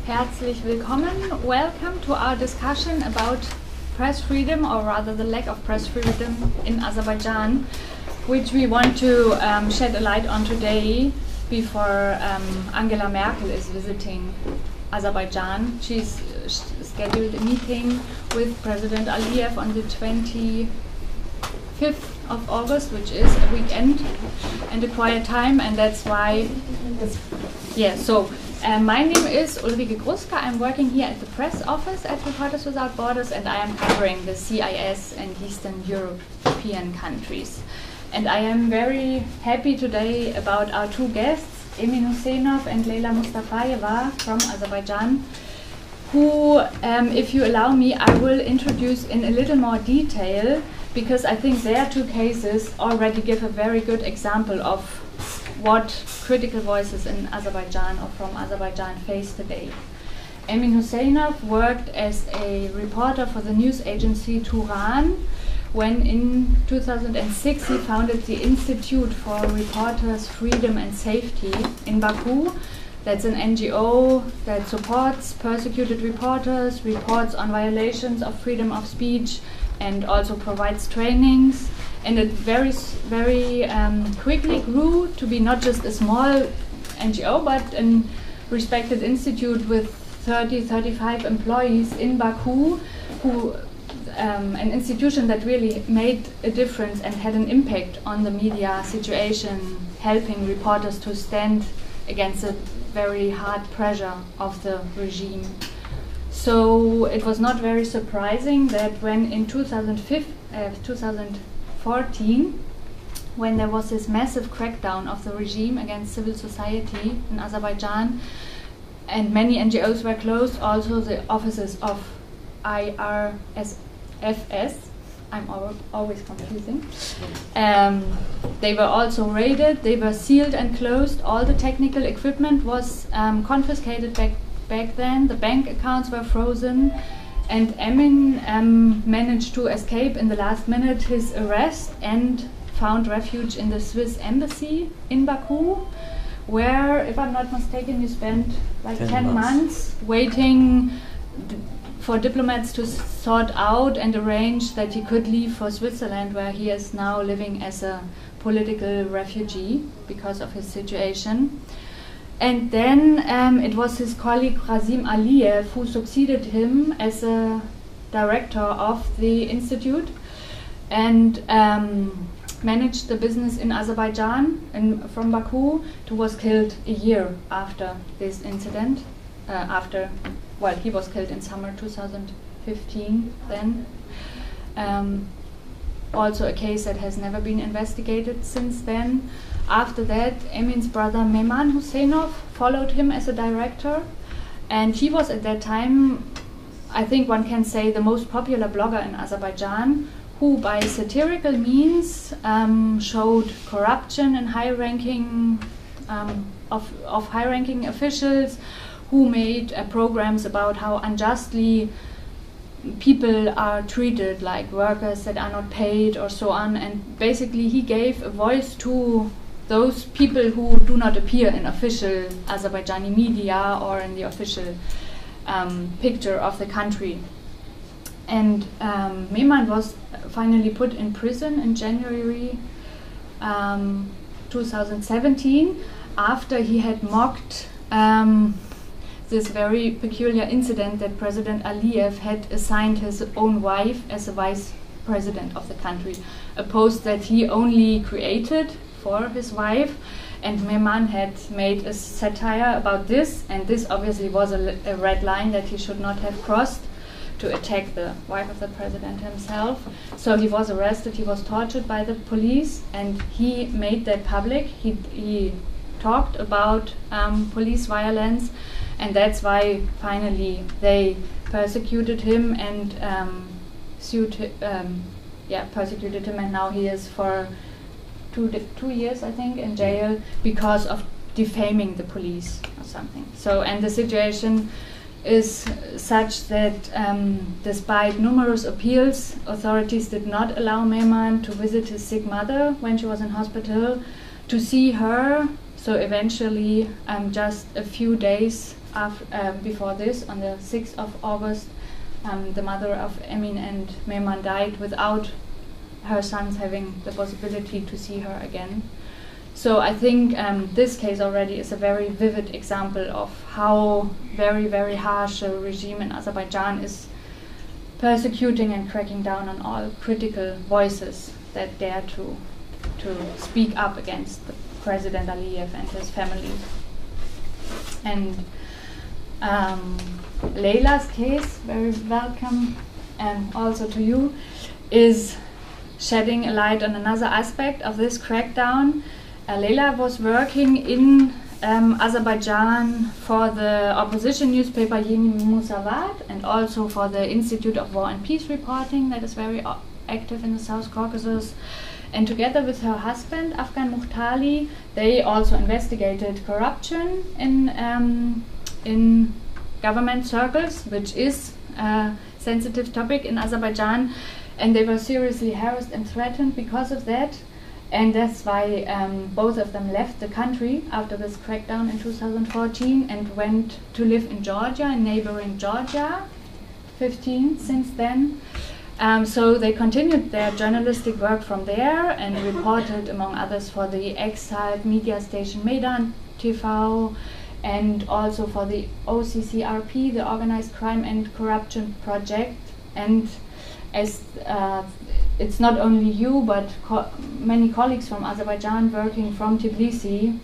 Herzlich willkommen. Welcome to our discussion about press freedom, or rather the lack of press freedom in Azerbaijan, which we want to shed a light on today before Angela Merkel is visiting Azerbaijan. She's scheduled a meeting with President Aliyev on the 25th of August, which is a weekend and a quiet time, and that's why, my name is Ulrike Gruska. I'm working here at the press office at Reporters Without Borders, and I am covering the CIS and Eastern European countries. And I am very happy today about our two guests, Emin Huseynov and Leyla Mustafayeva from Azerbaijan, who, if you allow me, I will introduce in a little more detail, because I think their two cases already give a very good example of what critical voices in Azerbaijan or from Azerbaijan face today. Emin Huseynov worked as a reporter for the news agency Turan, when in 2006 he founded the Institute for Reporters' Freedom and Safety in Baku. That's an NGO that supports persecuted reporters, reports on violations of freedom of speech, and also provides trainings. And it very quickly grew to be not just a small NGO, but a respected institute with 35 employees in Baku, who an institution that really made a difference and had an impact on the media situation, helping reporters to stand against the very hard pressure of the regime. So it was not very surprising that when in 2014, when there was this massive crackdown of the regime against civil society in Azerbaijan, and many NGOs were closed, also the offices of IRSFS, I'm always confusing, they were also raided, they were sealed and closed, all the technical equipment was confiscated back then, the bank accounts were frozen, and Emin managed to escape in the last minute his arrest and found refuge in the Swiss embassy in Baku, where, if I'm not mistaken, you spent like 10 months waiting for diplomats to sort out and arrange that he could leave for Switzerland, where he is now living as a political refugee because of his situation. And then it was his colleague Razim Aliyev who succeeded him as a director of the institute and managed the business in Azerbaijan and from Baku, who was killed a year after this incident. He was killed in summer 2015 then. Also a case that has never been investigated since then. After that, Emin's brother Mehman Huseynov followed him as a director, and he was at that time, I think one can say, the most popular blogger in Azerbaijan, who by satirical means showed corruption in high-ranking of high-ranking officials, who made programs about how unjustly people are treated, like workers that are not paid or so on, and basically he gave a voice to those people who do not appear in official Azerbaijani media or in the official picture of the country. And Mehman was finally put in prison in January 2017 after he had mocked this very peculiar incident that President Aliyev had assigned his own wife as a vice president of the country, a post that he only created for his wife, and Mehman had made a satire about this, and this obviously was a red line that he should not have crossed, to attack the wife of the president himself. So he was arrested, he was tortured by the police, and he made that public. He talked about police violence, and that's why finally they persecuted him and persecuted him, and now he is for 2 years, I think, in jail because of defaming the police or something. So, and the situation is such that despite numerous appeals, authorities did not allow Mehman to visit his sick mother when she was in hospital, to see her So eventually, just a few days before this, on the 6th of August, the mother of Emin and Mehman died without her sons having the possibility to see her again. So I think this case already is a very vivid example of how very, very harsh the regime in Azerbaijan is persecuting and cracking down on all critical voices that dare to speak up against the President Aliyev and his family. And Leila's case, very welcome, and also to you, is shedding a light on another aspect of this crackdown. Leila was working in Azerbaijan for the opposition newspaper Yeni Musawat and also for the Institute of War and Peace Reporting that is very active in the South Caucasus. And together with her husband, Afgan Muhtali, they also investigated corruption in government circles, which is a sensitive topic in Azerbaijan. And they were seriously harassed and threatened because of that. And that's why both of them left the country after this crackdown in 2014 and went to live in Georgia, in neighboring Georgia, 15 since then. So they continued their journalistic work from there and reported, among others, for the exiled media station Meydan TV and also for the OCCRP, the Organized Crime and Corruption Project. And as it's not only you, but many colleagues from Azerbaijan working from Tbilisi,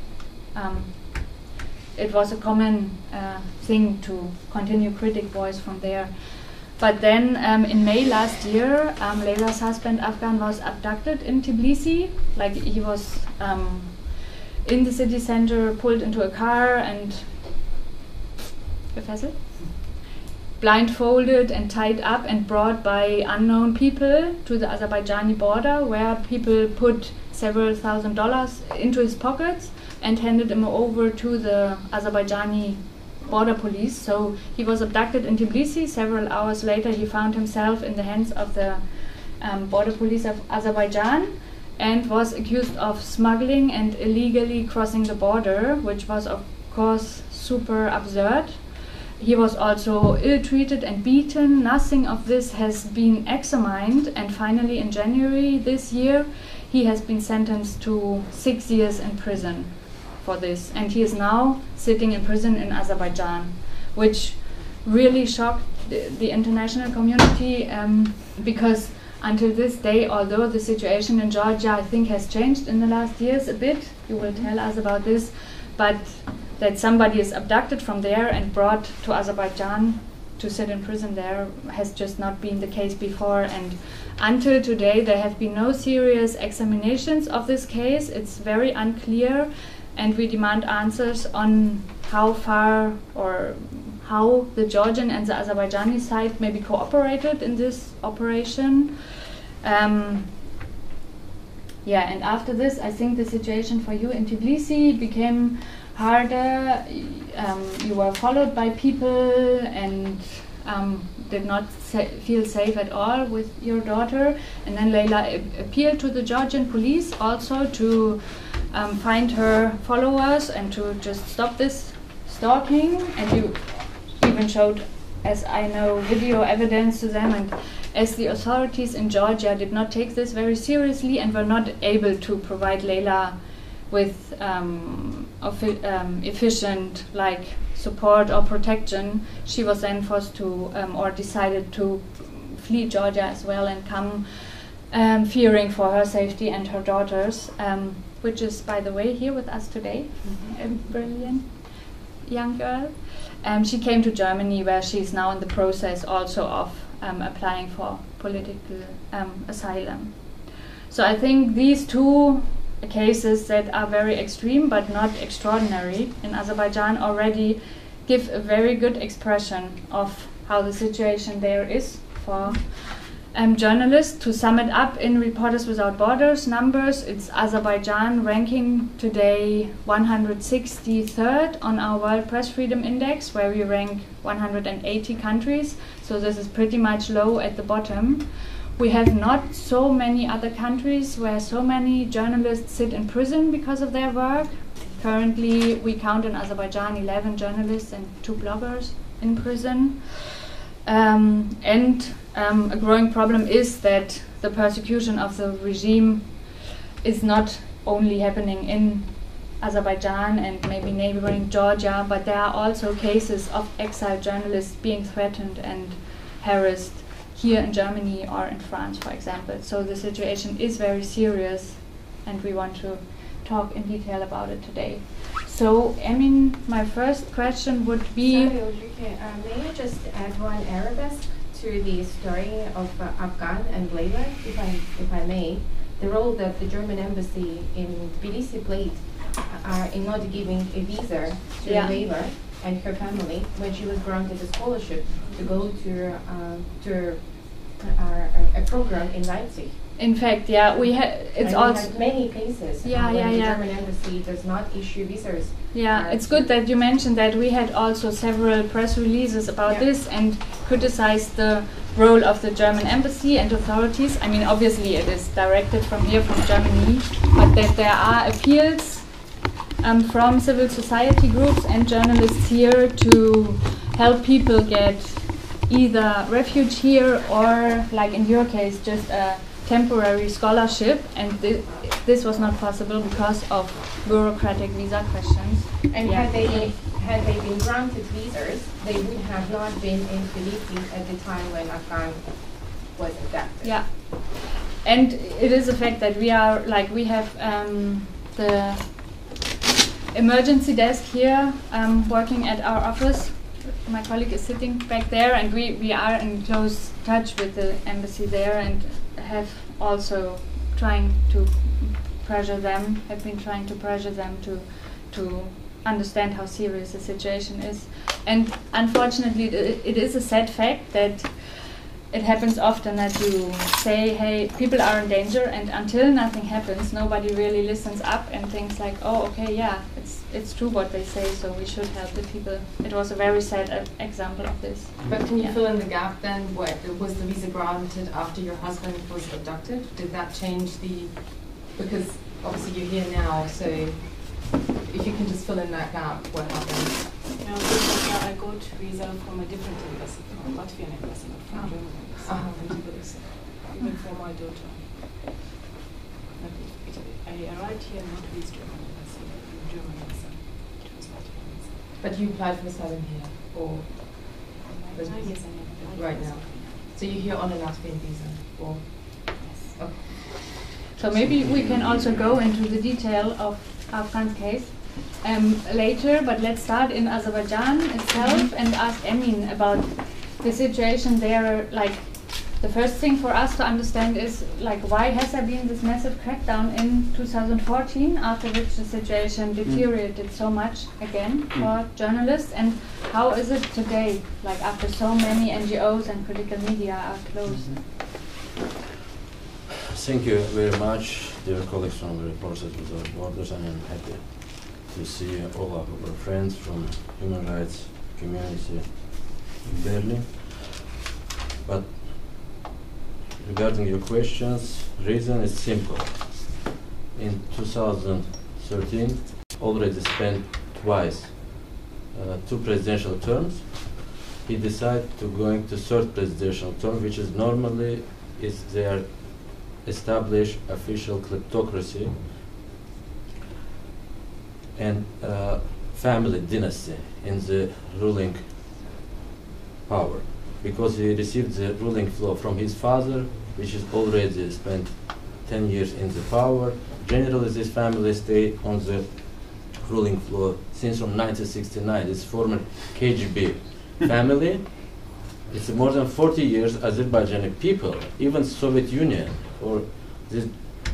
it was a common thing to continue critic voice from there. But then in May last year, Leila's husband Afgan was abducted in Tbilisi. Like he was in the city center, pulled into a car and gefesselt, blindfolded and tied up and brought by unknown people to the Azerbaijani border, where people put several $1,000s into his pockets and handed him over to the Azerbaijani border police. So he was abducted in Tbilisi. Several hours later he found himself in the hands of the border police of Azerbaijan and was accused of smuggling and illegally crossing the border, which was of course super absurd. He was also ill-treated and beaten. Nothing of this has been examined, and finally in January this year he has been sentenced to 6 years in prison for this, and he is now sitting in prison in Azerbaijan, which really shocked the international community because until this day, although the situation in Georgia I think has changed in the last years a bit, you will tell us about this, but that somebody is abducted from there and brought to Azerbaijan to sit in prison there has just not been the case before. And until today there have been no serious examinations of this case. It's very unclear, and we demand answers on how far or how the Georgian and the Azerbaijani side maybe cooperated in this operation. Yeah, and after this I think the situation for you in Tbilisi became harder. You were followed by people and did not feel safe at all with your daughter. And then Leila appealed to the Georgian police also to find her followers and to just stop this stalking. And you even showed, as I know, video evidence to them. And as the authorities in Georgia did not take this very seriously and were not able to provide Leila with efficient support or protection, she was then forced to or decided to flee Georgia as well and come fearing for her safety and her daughters, which is, by the way, here with us today, a brilliant young girl. She came to Germany, where she is now in the process also of applying for political asylum. So I think these two cases that are very extreme but not extraordinary in Azerbaijan already give a very good expression of how the situation there is for journalists. To sum it up in Reporters Without Borders numbers, it's Azerbaijan ranking today 163rd on our World Press Freedom Index, where we rank 180 countries, so this is pretty much low at the bottom. We have not so many other countries where so many journalists sit in prison because of their work. currently we count in Azerbaijan 11 journalists and 2 bloggers in prison. And a growing problem is that the persecution of the regime is not only happening in Azerbaijan and maybe neighboring Georgia, but there are also cases of exiled journalists being threatened and harassed here in Germany or in France, for example. So the situation is very serious, and we want to talk in detail about it today. So, Emin, my first question would be... Sorry, Ulrike, may I just add one arabesque to the story of Afghan and Layla, if I may? The role that the German embassy in Tbilisi played in not giving a visa to Layla and her family when she was granted a scholarship to go to a program in Leipzig. In fact, yeah, we had. It's also many cases. The German embassy does not issue visas. Yeah, it's good that you mentioned that. We had also several press releases about this and criticized the role of the German embassy and authorities. I mean, obviously it is directed from here, from Germany, but that there are appeals from civil society groups and journalists here to help people get either refuge here or, like in your case, just a temporary scholarship, and this was not possible because of bureaucratic visa questions. And had they been granted visas, they would have not been in Tbilisi at the time when Afghan was abducted. Yeah, and it is a fact that we have the emergency desk here working at our office. My colleague is sitting back there, and we are in close touch with the embassy there, and have also have been trying to pressure them to understand how serious the situation is. And unfortunately, it is a sad fact that it happens often that you say, hey, people are in danger, and until nothing happens, nobody really listens up and thinks like, oh, okay, yeah, it's true what they say, so we should help the people. It was a very sad example of this. But can you fill in the gap then? Was the visa granted after your husband was abducted? Did that change because obviously you're here now, so if you can just fill in that gap, what happened? No, because I got visa from a different embassy, from Latvian embassy, not from German embassy. Even for my daughter. I arrived here not with German embassy, with German visa. It was Latvian visa. But you applied for asylum here, or Yes, I am. right now? So you're here on a Latvian visa, or? Yes. Okay. So maybe we can also go into the detail of Afghan's case later, but let's start in Azerbaijan itself and ask Emin about the situation there. Like, the first thing for us to understand is, like, why has there been this massive crackdown in 2014, after which the situation deteriorated so much again for journalists, and how is it today, like after so many NGOs and critical media are closed? Thank you very much, dear colleagues from Reporters Without Borders. I am happy to see all of our friends from human rights community in Berlin. But regarding your questions, reason is simple. In 2013, already spent twice 2 presidential terms. He decided to going to 3rd presidential term, which is normally is their established official kleptocracy and family dynasty in the ruling power, because he received the ruling flow from his father, which is already spent 10 years in the power. Generally, this family stay on the ruling floor since from 1969. It's former KGB family. It's more than 40 years Azerbaijani people, even Soviet Union or this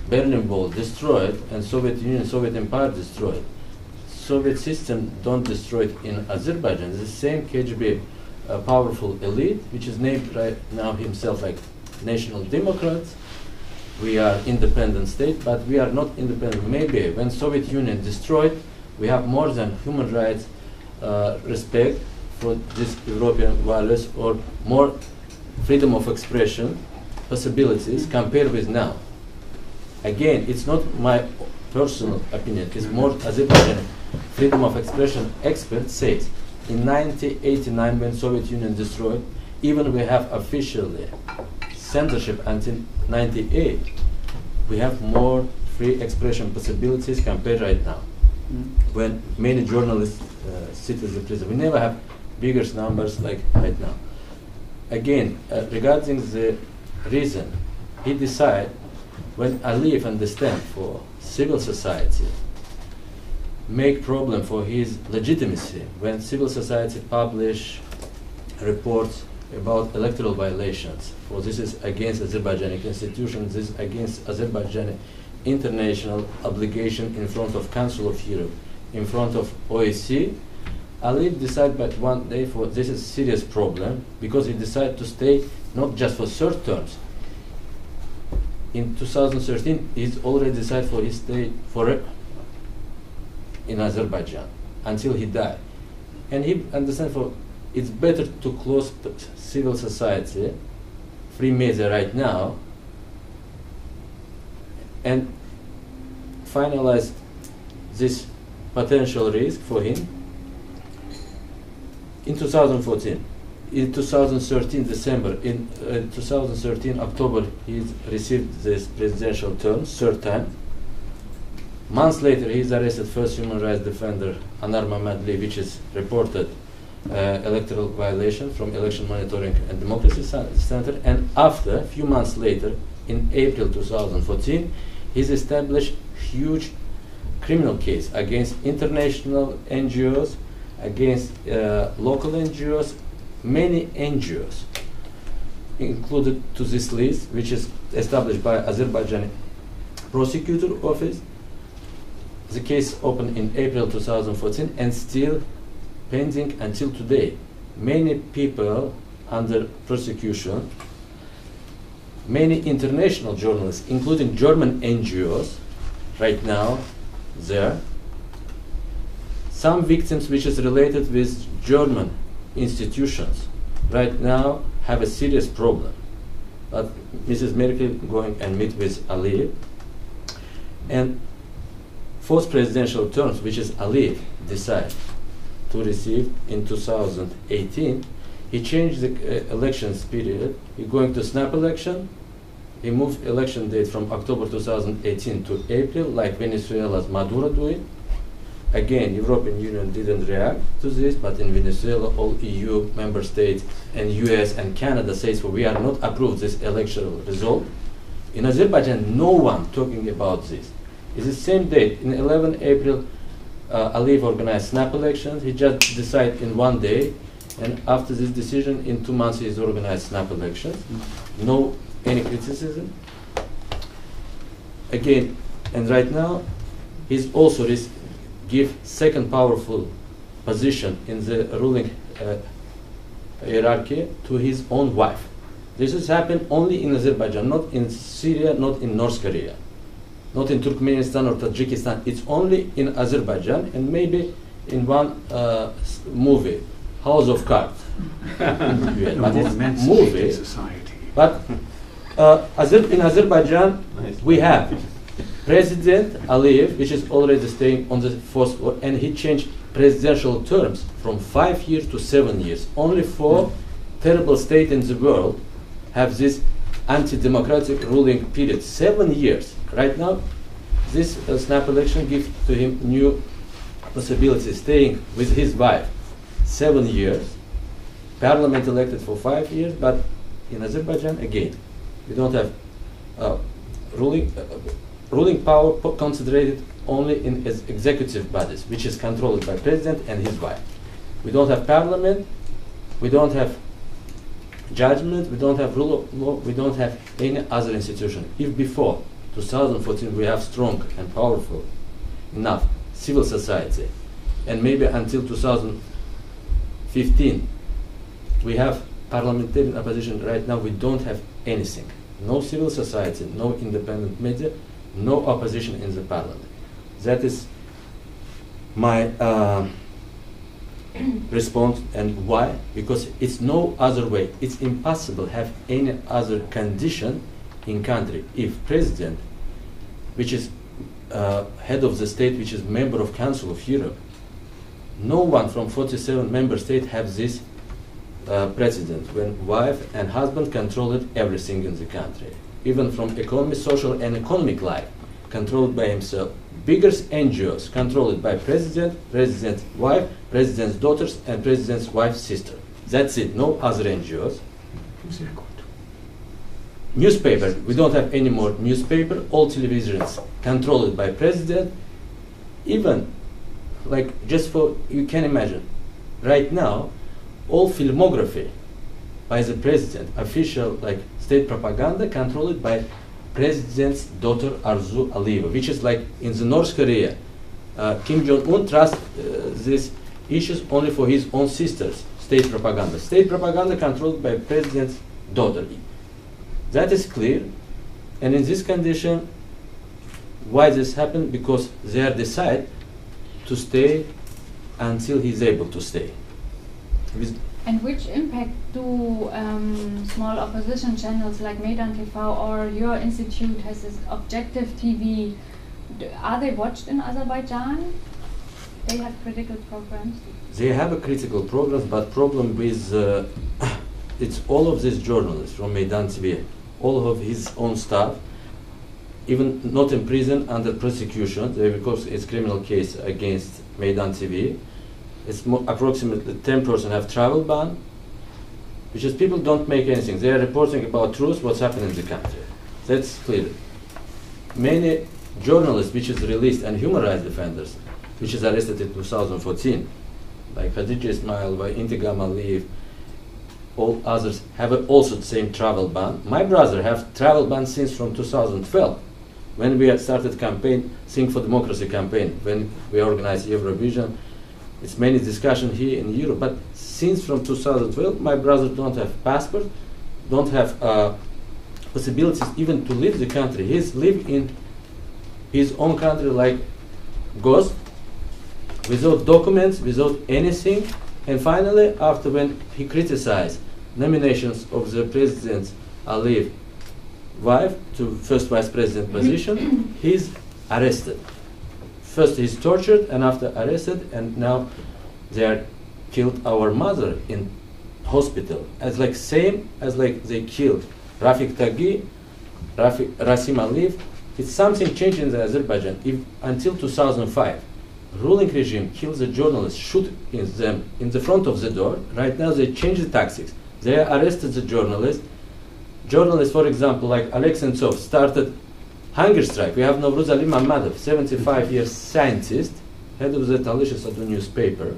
Berlin Wall destroyed, and Soviet Union, Soviet Empire destroyed. Soviet system don't destroy it in Azerbaijan. The same KGB powerful elite, which is named right now himself like National Democrats. We are independent state, but we are not independent. Maybe when Soviet Union destroyed, we have more than human rights respect for these European values, or more freedom of expression possibilities compared with now. Again, it's not my personal opinion, it's more Azerbaijani freedom of expression expert says, in 1989, when Soviet Union destroyed, even we have officially censorship until 98, we have more free expression possibilities compared right now. When many journalists sit in the prison, we never have bigger numbers like right now. Again, regarding the reason, he decided when Aliyev understand for civil society, make problem for his legitimacy when civil society publish reports about electoral violations. For this is against Azerbaijani constitution, this is against Azerbaijani international obligation in front of Council of Europe, in front of OSCE. Aliyev decided but one day for this is a serious problem because he decided to stay not just for short terms. In 2013, he's already decided for his stay forever in Azerbaijan until he died. And he understands for it's better to close civil society, free media right now, and finalize this potential risk for him in 2014. In 2013 December, in 2013 October, he received this presidential term, third time. Months later, he is arrested, first human rights defender, Anar Mamadli, which is reported electoral violation from Election Monitoring and Democracy Center. And after, a few months later, in April 2014, he's established huge criminal case against international NGOs, against local NGOs, many NGOs included to this list, which is established by Azerbaijani prosecutor office. The case opened in April 2014 and still pending until today. Many people under prosecution, many international journalists, including German NGOs, right now there. Some victims which is related with German institutions right now have a serious problem. But Mrs. Merkel going and meet with Aliyev. And fourth presidential terms, which is Aliyev decided to receive in 2018, he changed the elections period. He going to snap election. He moved election date from October 2018 to April, like Venezuela's Maduro doing. Again, European Union didn't react to this, but in Venezuela, all EU member states and US and Canada says, well, we are not approved this electoral result. In Azerbaijan, no one talking about this. It's the same date, in 11 April, Aliyev organized snap elections. He just decided in one day, and after this decision, in 2 months, he's organized snap elections. No any criticism. Again, and right now, he's also give second powerful position in the ruling hierarchy to his own wife. This has happened only in Azerbaijan, not in Syria, not in North Korea, not in Turkmenistan or Tajikistan. It's only in Azerbaijan and maybe in one movie, House of Cards. But it's movie. But in Azerbaijan, we have President Aliyev, which is already staying on the fourth floor, and he changed presidential terms from 5 years to 7 years. Only 4 terrible states in the world have this anti-democratic ruling period, 7 years. Right now, this snap election gives to him new possibilities, staying with his wife 7 years, parliament elected for 5 years, but in Azerbaijan, again, we don't have ruling power concentrated only in executive bodies, which is controlled by president and his wife. We don't have parliament, we don't have judgment, we don't have rule of law, we don't have any other institution. If before 2014 we have strong and powerful enough civil society, and maybe until 2015 we have parliamentarian opposition, right now we don't have anything. No civil society, no independent media, no opposition in the parliament. That is my response. And why? Because it's no other way. It's impossible to have any other condition in country if president, which is head of the state which is member of Council of Europe. No one from 47 member states have this precedent when wife and husband controlled everything in the country, even from economy, social and economic life, controlled by himself. Biggest NGOs controlled by president, president's wife, president's daughters, and president's wife's sister. That's it, no other NGOs. Newspaper, we don't have any more newspaper, all televisions controlled by president. Even, like, just for, you can imagine, right now, all filmography by the president, official, like, state propaganda controlled by president's daughter Arzu Aliyeva, which is like in the North Korea. Kim Jong-un trusts these issues only for his own sisters, state propaganda. State propaganda controlled by president's daughter. That is clear. And in this condition, why this happened? Because they are decide to stay until he's able to stay. And which impact do small opposition channels like Meydan TV or your institute has this Objektiv TV? Are they watched in Azerbaijan? They have critical programs? They have a critical programs, but problem with it's all of these journalists from Meydan TV, all of his own staff, even not in prison under prosecution, because it's criminal case against Meydan TV. It's approximately 10% have travel ban, which is people don't make anything. They are reporting about truth, what's happening in the country. That's clear. Many journalists which is released and human rights defenders, which is arrested in 2014, like Khadija Ismailova, Intigam Aliyev, all others have also the same travel ban. My brother have travel ban since from 2012, when we had started campaign, Sing for Democracy campaign, when we organized Eurovision. It's many discussion here in Europe, but since from 2012, my brother don't have passport, don't have possibilities even to leave the country. He's live in his own country like ghost, without documents, without anything. And finally, after when he criticized nominations of the President Aliyev wife to first vice president position, he's arrested. First he's tortured and after arrested, and now they are killed our mother in hospital. As like same as like they killed Rafik Taghi, Rasim Aliyev. It's something changed in the Azerbaijan. If until 2005, ruling regime kills the journalists, shoot them in the front of the door. Right now they change the tactics. They arrested the journalists. Journalists, for example, like Alex Sentsov, started hunger strike. We have Novruz Ali Mammadov, 75-year scientist, head of the Talisha Sadu newspaper.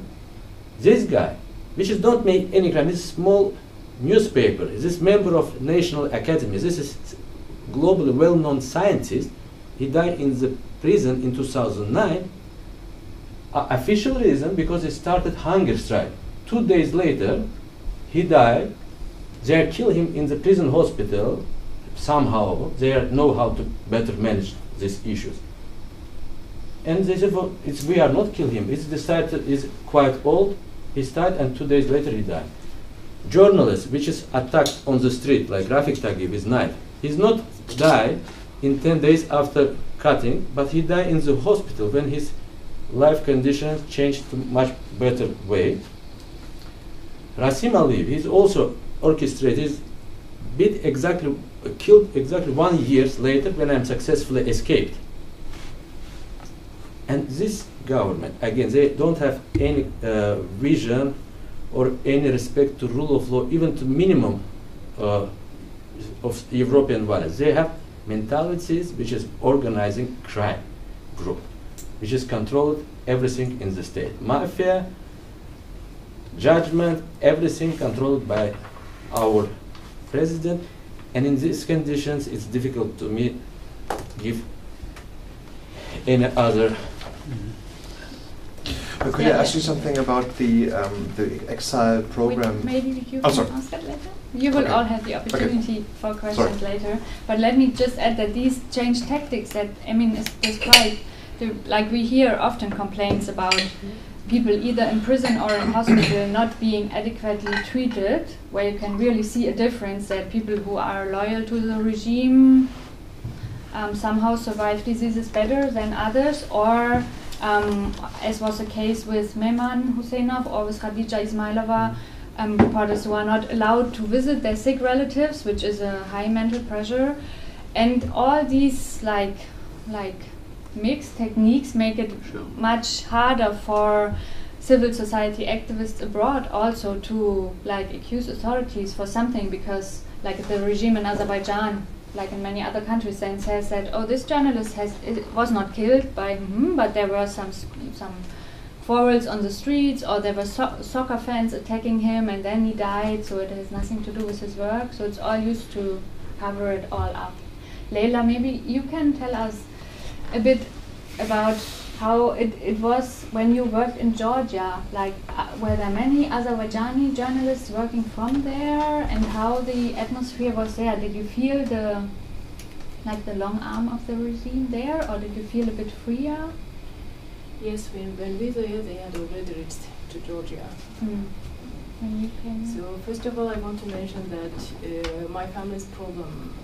This guy, which is don't make any crime, this small newspaper, this member of National Academy, this is globally well-known scientist. He died in the prison in 2009. Official reason, because he started hunger strike. 2 days later, he died. They killed him in the prison hospital. Somehow they know how to better manage these issues. And they said, well, we are not kill him. It's decided is quite old. He died, and 2 days later he died. Journalist, which is attacked on the street, like Rafik Taghi with knife, he's not died in 10 days after cutting, but he died in the hospital when his life conditions changed to much better way. Rasim Aliyev, he's also orchestrated, he's killed exactly 1 year later when I'm successfully escaped. And this government, again, they don't have any vision or any respect to rule of law, even to minimum of European values. They have mentalities which is organizing crime group, which is controlled everything in the state. Mafia, judgment, everything controlled by our president. And in these conditions, it's difficult to me give any other. Could I ask you something about the exile program? Maybe you can ask that later. You will all have the opportunity for questions later. But let me just add that these change tactics that Emin is described, like we hear often complaints about people either in prison or in hospital not being adequately treated, where you can really see a difference that people who are loyal to the regime somehow survive diseases better than others, or as was the case with Mehman Husseinov or with Khadija Ismailova, reporters who are not allowed to visit their sick relatives, which is a high mental pressure. And all these like mixed techniques make it much harder for civil society activists abroad also to like accuse authorities for something, because like the regime in Azerbaijan, like in many other countries, then says that, oh, this journalist was not killed by but there were some quarrels on the streets, or there were soccer fans attacking him and then he died, so it has nothing to do with his work. So it's all used to cover it all up. Leila, maybe you can tell us a bit about how it was when you worked in Georgia. Like, were there many Azerbaijani journalists working from there, and how the atmosphere was there? Did you feel the long arm of the regime there, or did you feel a bit freer? Yes, when we were there, they had already reached to Georgia. When you came. So first of all, I want to mention that my family's problem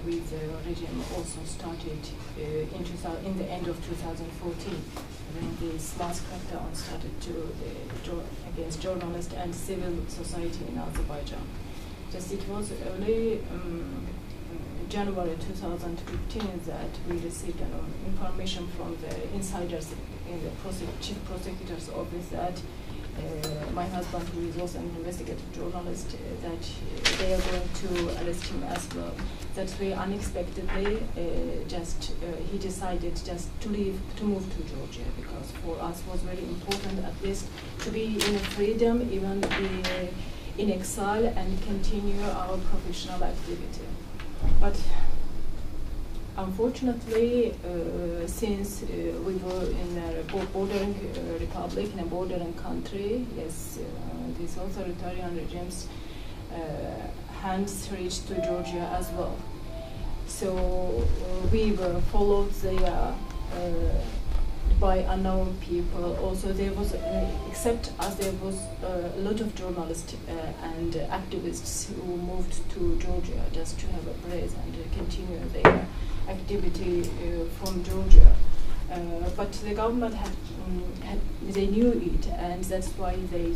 with the regime also started in the end of 2014, when this mass crackdown started against journalists and civil society in Azerbaijan. Just it was early January 2015 that we received information from the insiders in the chief prosecutor's office that my husband, who is also an investigative journalist, that they are going to arrest him as well. That way, unexpectedly, he decided just to move to Georgia, because for us was very important at least to be in freedom, even in exile, and continue our professional activity. But unfortunately, since we were in a bordering republic, in a bordering country, yes, these authoritarian regimes' hands reached to Georgia as well. So we were followed there by unknown people. Also, there was, except us, there was a lot of journalists and activists who moved to Georgia just to have a break and continue their activity from Georgia. But the government they knew it, and that's why they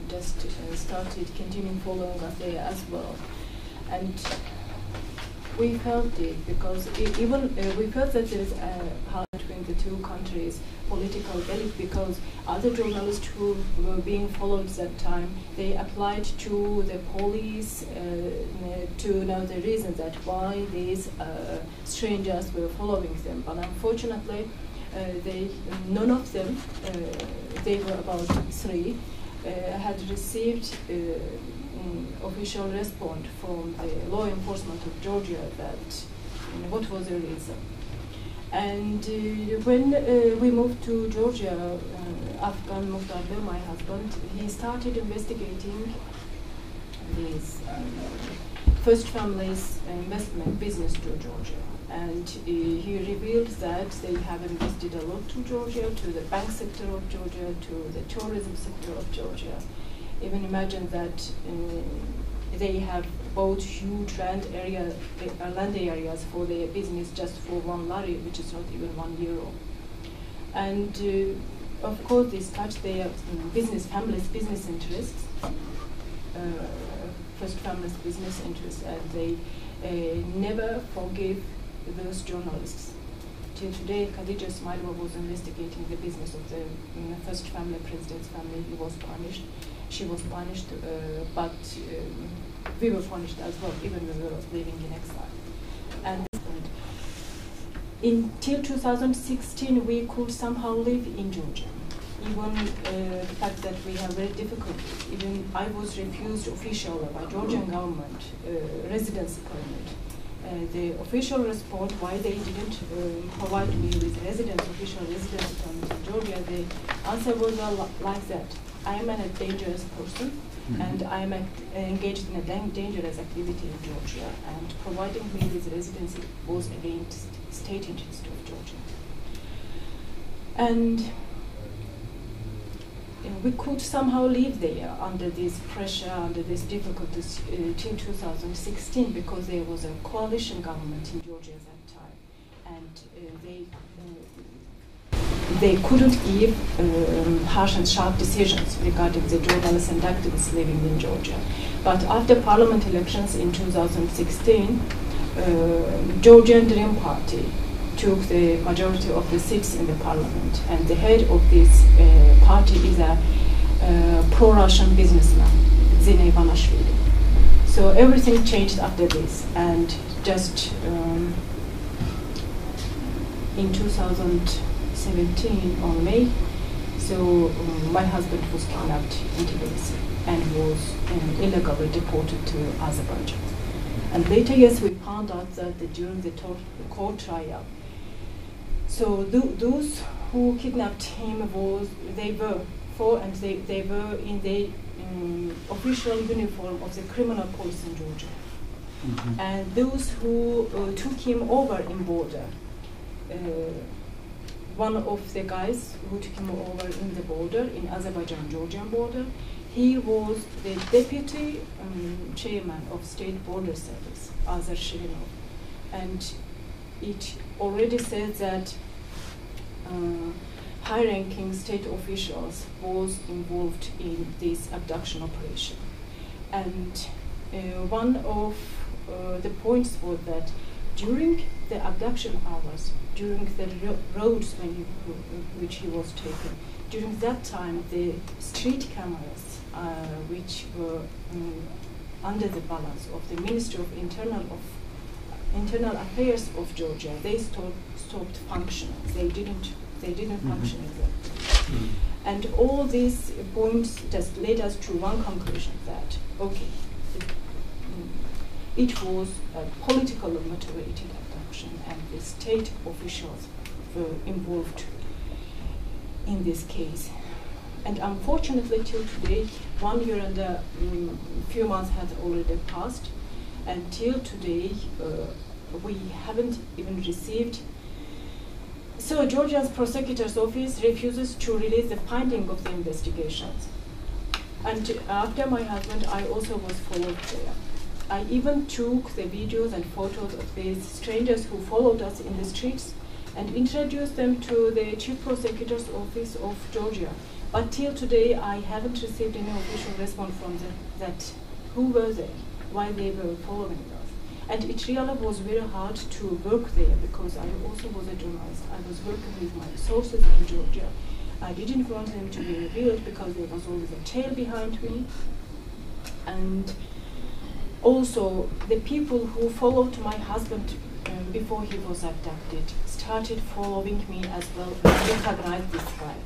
just started continuing following us there as well. And we felt it, because we felt that there is a hard between the two countries' political elite, because other journalists who were being followed that time, they applied to the police to know the reason that why these strangers were following them. But unfortunately, none of them, they were about 3, had received official response from the law enforcement of Georgia that what was the reason. And when we moved to Georgia, Afghan Muhtarlı, my husband, he started investigating this first family's investment business to Georgia. And he revealed that they have invested a lot to Georgia, to the bank sector of Georgia, to the tourism sector of Georgia. Even imagine that they have bought huge land areas for their business just for $1, which is not even €1. And of course, this touched their family's business interests, first family's business interests, and they never forgave those journalists. Till today, Khadija Ismailova was investigating the business of the first family, president's family. He was punished. She was punished, but we were punished as well, even when we were living in exile. And until 2016, we could somehow live in Georgia. Even the fact that we have very difficulties. Even I was refused officially by Georgian government residency permit. The official response why they didn't provide me with official residency permit in Georgia, the answer was like that. I am a dangerous person, and I am engaged in a dangerous activity in Georgia, and providing me with residency was against state interest of Georgia. And we could somehow live there under this pressure, under these difficulties till 2016, because there was a coalition government in Georgia at that time, and they couldn't give harsh and sharp decisions regarding the journalists and activists living in Georgia. But after parliament elections in 2016, Georgian Dream Party took the majority of the seats in the parliament, and the head of this party is a pro-Russian businessman, Zine Ivanishvili. So everything changed after this, and just in 2017 on May, so my husband was kidnapped in Tbilisi and was illegally deported to Azerbaijan. And later, yes, we found out that during the court trial, so those who kidnapped him were in the official uniform of the criminal police in Georgia. Mm-hmm. And those who took him over in border, one of the guys who took him over in the border, in Azerbaijan-Georgian border, he was the deputy chairman of State Border Service, Azar Shirinov. And it already said that high-ranking state officials was involved in this abduction operation. And one of the points was that during the abduction hours, during the roads which he was taken, during that time the street cameras which were under the balance of the Ministry of Internal Affairs of Georgia, they stopped functioning. They didn't function exactly. Mm-hmm. And all these points just led us to one conclusion, that okay, it was a politically motivated abduction, and the state officials were involved in this case. And unfortunately, till today, 1 year and a few months has already passed, and till today we haven't even received. So Georgia's prosecutor's office refuses to release the finding of the investigations. And after my husband, I also was followed there. I even took the videos and photos of these strangers who followed us in the streets and introduced them to the chief prosecutor's office of Georgia. But till today, I haven't received any official response from them that who were they, why they were following us. And it really was very hard to work there, because I also was a journalist. I was working with my sources in Georgia. I didn't want them to be revealed because there was always a tail behind me. And also, the people who followed my husband before he was abducted started following me as well and recognized this guy.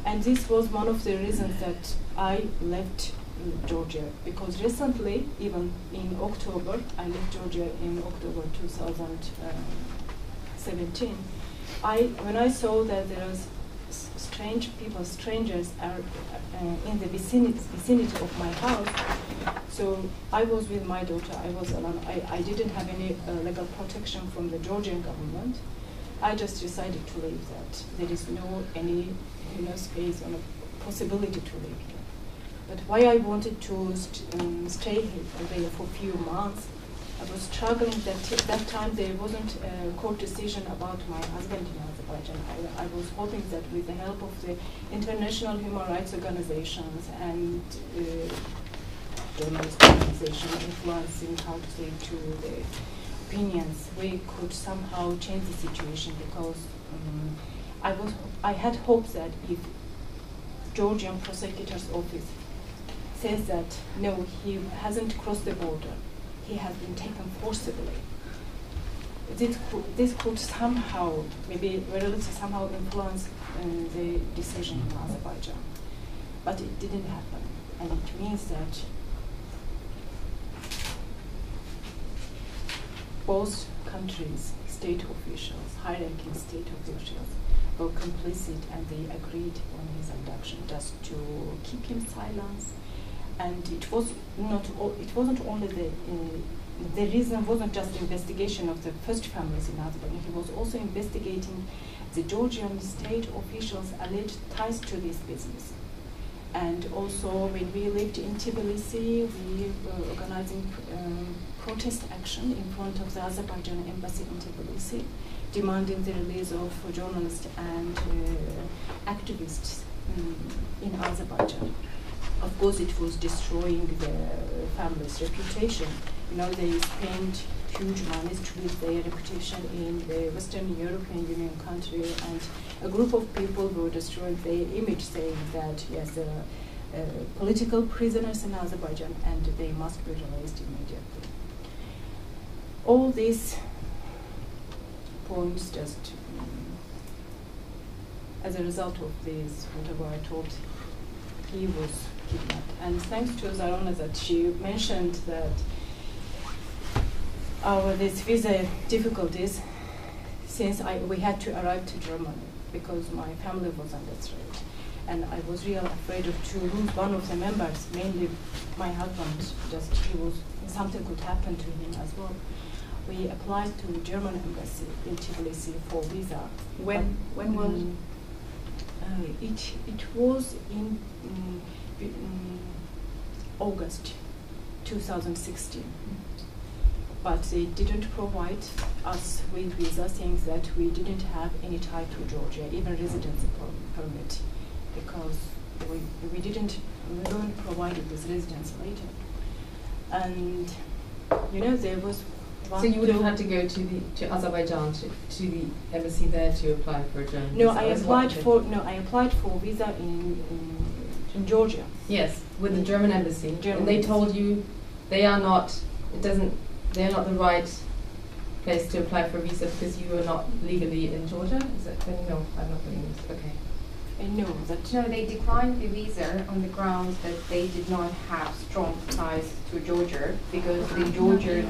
And this was one of the reasons that I left Georgia, because recently, even in October, I left Georgia in October 2017. When I saw that there was strangers are in the vicinity of my house, so I was with my daughter. I was alone. I didn't have any legal protection from the Georgian government. I just decided to leave. That there is any space or possibility to leave here. But why I wanted to stay there for a few months, I was struggling. That time there wasn't a court decision about my husband in Azerbaijan. I was hoping that with the help of the international human rights organizations and journalist organizations influencing how to say to the opinions, we could somehow change the situation, because I had hopes that if Georgian prosecutor's office says that no, he hasn't crossed the border, he has been taken forcibly, this could somehow, maybe somehow influence the decision in Azerbaijan. But it didn't happen, and it means that both countries, state officials, high-ranking state officials, were complicit, and they agreed on his abduction just to keep him silent. And it wasn't only the reason wasn't just the investigation of the first families in Azerbaijan. He was also investigating the Georgian state officials' alleged ties to this business. And also, when we lived in Tbilisi, we were organizing protest action in front of the Azerbaijan embassy in Tbilisi, demanding the release of journalists and activists in Azerbaijan. Of course, it was destroying the family's reputation. You know, they spent huge money to build their reputation in the Western European Union country, and a group of people were destroying their image, saying that yes, political prisoners in Azerbaijan and they must be released immediately. All these points just as a result of this, whatever I told, he was kidnapped. And thanks to Zarona that she mentioned that these visa difficulties, since we had to arrive to Germany because my family was under threat. And I was really afraid to lose one of the members, mainly my husband, something could happen to him as well. We applied to the German embassy in Tbilisi for visa. When was it? It was in August 2016. But they didn't provide us with visa, saying that we didn't have any tie to Georgia, even residency permit, because we weren't provided with residence later. And you know, there was one. So you would have had to go to Azerbaijan to the embassy there to apply for a German visa. No, I applied for visa in Georgia. Yes, with the German embassy. German and they embassy. told you they are not. They're not the right place to apply for a visa because you are not legally in Georgia? Is that no? I'm not getting this. Okay. No, they declined the visa on the grounds that they did not have strong ties to Georgia because the Georgian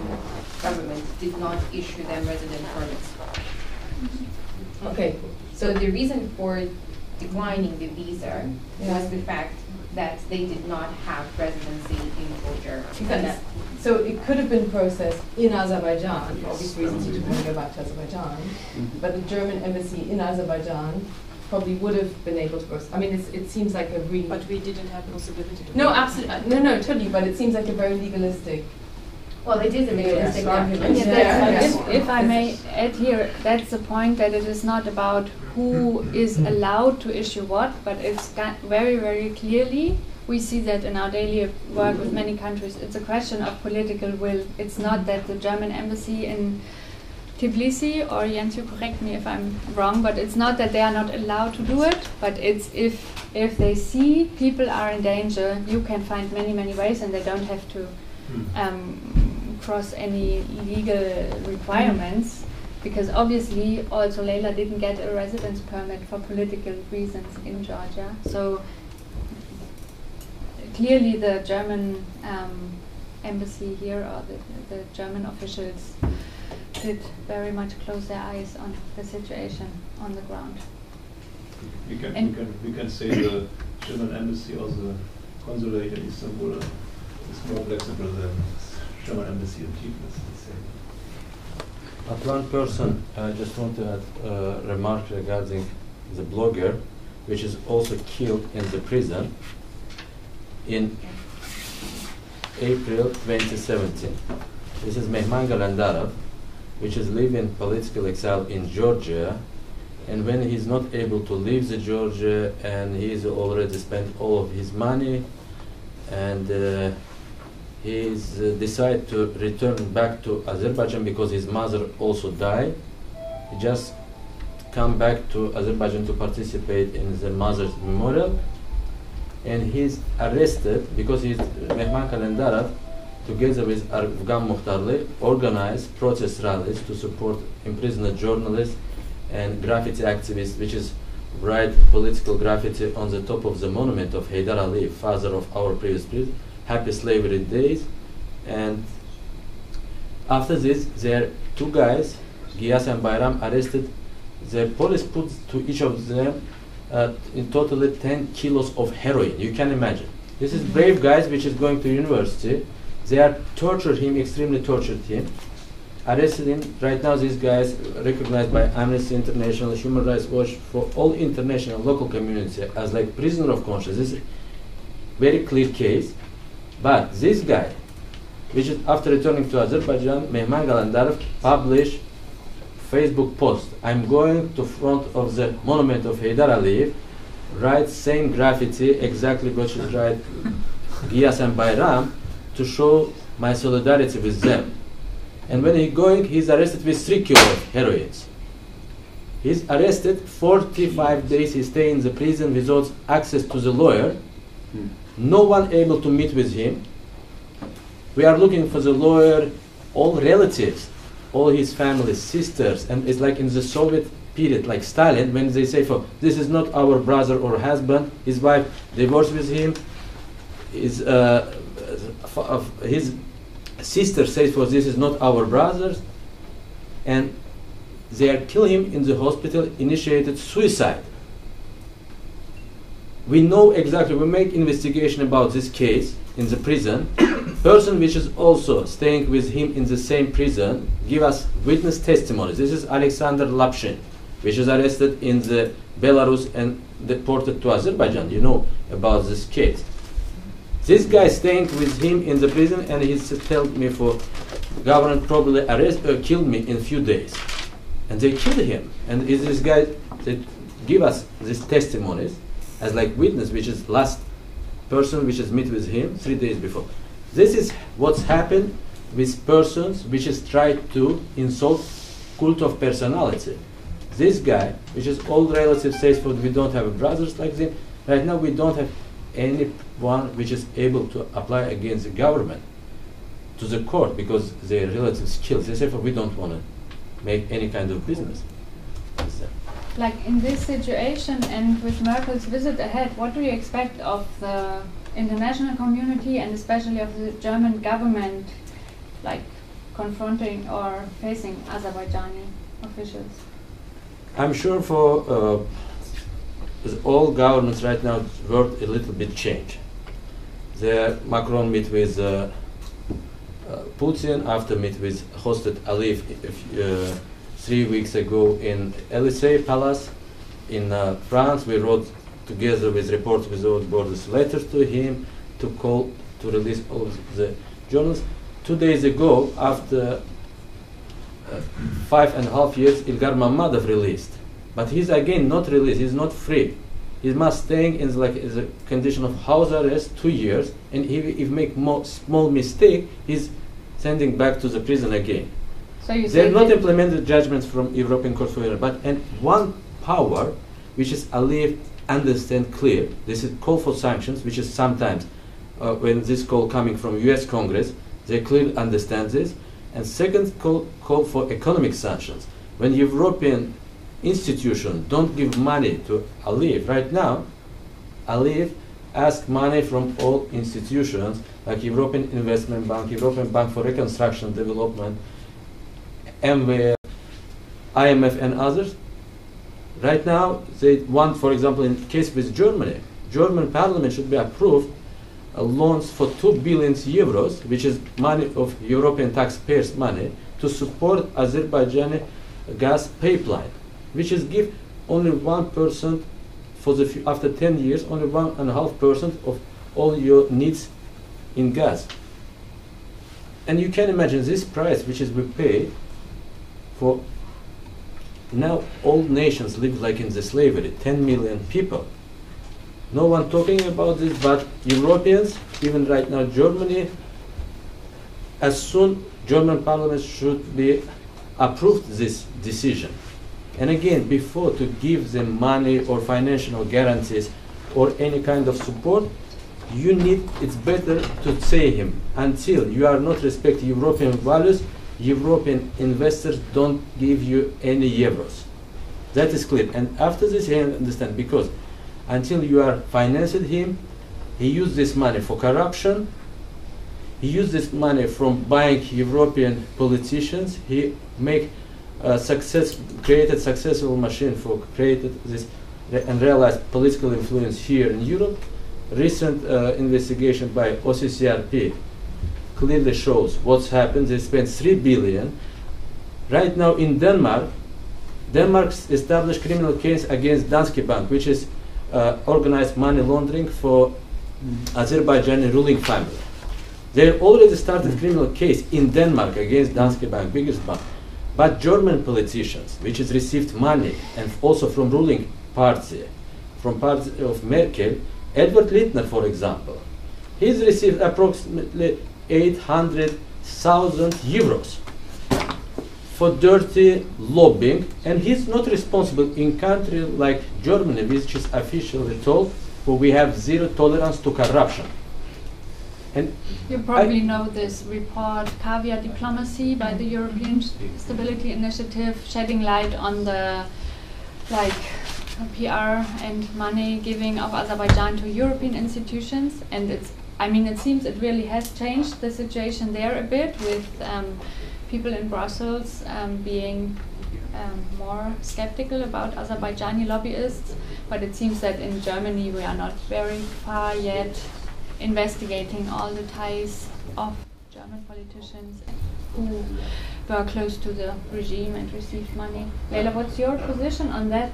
government did not issue them resident permits. Okay. So the reason for declining the visa was the fact that they did not have residency in Georgia. So it could have been processed in Azerbaijan, for obvious reasons you didn't want to go back to Azerbaijan, but the German embassy in Azerbaijan probably would have been able to process. I mean, it seems like a really... But we didn't have possibility to... No, absolutely. No, totally, but it seems like a very legalistic... Well, it is a legalistic argument. If I may add here, that's the point, that it is not about who is allowed to issue what, but it's very, very clearly, we see that in our daily work with many countries, it's a question of political will. It's not that the German embassy in Tbilisi, or Jens, you correct me if I'm wrong, but it's not that they are not allowed to do it, but it's if they see people are in danger, you can find many, many ways, and they don't have to cross any legal requirements, because obviously also Leila didn't get a residence permit for political reasons in Georgia. So clearly the German embassy here, or the German officials, did very much close their eyes on the situation on the ground. We can say the German embassy or the consulate in Istanbul is more flexible than German embassy in Tbilisi, let's say. But one person, I just want to add a remark regarding the blogger, which is also killed in the prison in April 2017. This is Mehman Galandarov, which is living political exile in Georgia, and when he's not able to leave the Georgia, and he's already spent all of his money, and he's decided to return back to Azerbaijan because his mother also died. He just come back to Azerbaijan to participate in the mother's memorial, and he's arrested because he's Mehman Galandarov, together with Afghan Muhtarli, organized protest rallies to support imprisoned journalists and graffiti activists, which is write political graffiti on the top of the monument of Haydar Ali, father of our previous president, Happy Slavery Days. And after this, there are two guys, Giyas and Bayram, arrested. The police put to each of them in totally 10 kilos of heroin. You can imagine. This is brave guys which is going to university. They are tortured him, extremely tortured him, arrested him. Right now these guys recognized by Amnesty International, Human Rights Watch, for all international local community as like prisoner of conscience. very clear case. But this guy, which is after returning to Azerbaijan, Mehman Galandarov published Facebook post. I'm going to front of the monument of Heydar Aliyev, write same graffiti, exactly what should write Giyas and Bayram, to show my solidarity with them. And when he's going, he's arrested with 3 kilos of heroin. He's arrested, 45 days he stay in the prison without access to the lawyer. No one able to meet with him. We are looking for the lawyer, all relatives, all his family, sisters, and it's like in the Soviet period, like Stalin, when they say, for this is not our brother or husband, his wife divorced with him, his sister says, for this is not our brothers, and they are killing him in the hospital, initiated suicide. We know exactly, we make investigation about this case in the prison. Person which is also staying with him in the same prison give us witness testimonies. This is Alexander Lapshin, which is arrested in the Belarus and deported to Azerbaijan. You know about this case. This guy staying with him in the prison, and he told me for government probably killed me in few days. And they killed him. And is this guy, they give us these testimonies as like witness, which is last person which is meet with him 3 days before. This is what's happened with persons which is tried to insult cult of personality. This guy, which is old relatives, says, for we don't have brothers like them. Right now we don't have anyone which is able to apply against the government to the court because their relatives killed. They say, for we don't want to make any kind of business with them. Like in this situation and with Merkel's visit ahead, what do you expect of the international community and especially of the German government, like confronting or facing Azerbaijani officials? I'm sure for all governments right now, the world a little bit changed. Macron meet with Putin, after meet with hosted Aliyev 3 weeks ago in Élysée Palace in France. We wrote together with Reporters Without Borders letters to him to call to release all of the journalists. 2 days ago, after 5.5 years, Ilgar Mammadov released. But he's again not released, he's not free. He must staying in like a condition of house arrest 2 years, and if make small mistake, he's sending back to the prison again. So you They're not implemented judgments from European Court for Europe, but and one power which is Aliyev understand clear. This is call for sanctions, which is sometimes when this call coming from U.S. Congress, they clearly understand this. And second call for economic sanctions. When European institutions don't give money to Aliyev, right now, Aliyev asks money from all institutions like European Investment Bank, European Bank for Reconstruction and Development, MWF, IMF and others. Right now, they want, for example, in case with Germany, German parliament should be approved loans for 2 billion euros, which is money of European taxpayers' money, to support Azerbaijani gas pipeline, which is give only 1% for the after 10 years, only 1.5% of all your needs in gas. And you can imagine this price, which is we pay for. Now all nations live like in the slavery, 10 million people. No one talking about this, but Europeans, even right now Germany, as soon German parliament should be approved this decision. And again, before to give them money or financial guarantees or any kind of support, you need, it's better to say him, until you are not respecting European values, European investors don't give you any euros. That is clear. And after this, you understand, because until you are financing him, he used this money for corruption, he used this money from buying European politicians, he make created successful machine for created this and realized political influence here in Europe. Recent investigation by OCCRP clearly shows what's happened. They spent 3 billion. Right now in Denmark, Denmark's established criminal case against Danske Bank, which is organized money laundering for Azerbaijani ruling family. They already started criminal case in Denmark against Danske Bank, biggest bank. But German politicians, which has received money and also from ruling party, from party of Merkel, Edward Littner, for example, he's received approximately 800,000 euros for dirty lobbying, and he's not responsible in country like Germany, which is officially told, where we have zero tolerance to corruption. And you probably know this report, Caviar Diplomacy, by the European Stability Initiative, shedding light on the PR and money giving of Azerbaijan to European institutions. And it's, I mean, it seems it really has changed the situation there a bit, with people in Brussels being more skeptical about Azerbaijani lobbyists. But it seems that in Germany we are not very far yet investigating all the ties of German politicians who were close to the regime and received money. Leila, what's your position on that?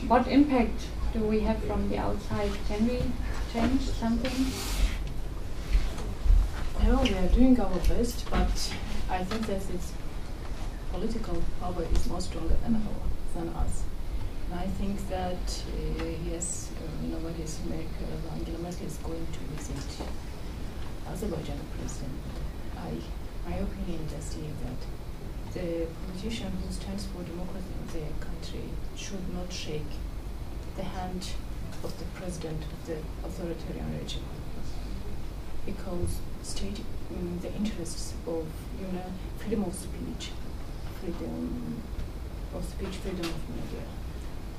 What impact do we have from the outside? Can we change something? Well, we are doing our best, but I think that its political power is more stronger than us. And I think that yes, Angela Merkel is going to visit Azerbaijan president. My opinion just is that the politician who stands for democracy in their country should not shake the hand of the president of the authoritarian regime, because state the interests of freedom of speech, freedom of media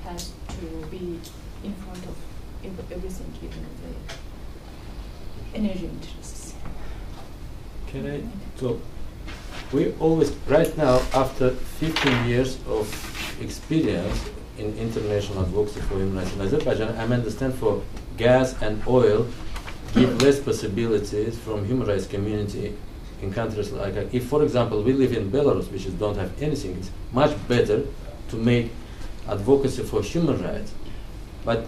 has to be in front of everything, even the energy interests. Can I talk? We always, right now, after 15 years of experience in international advocacy for human rights in Azerbaijan, I understand for gas and oil give less possibilities from human rights community in countries like, if for example we live in Belarus, which don't have anything, it's much better to make advocacy for human rights. But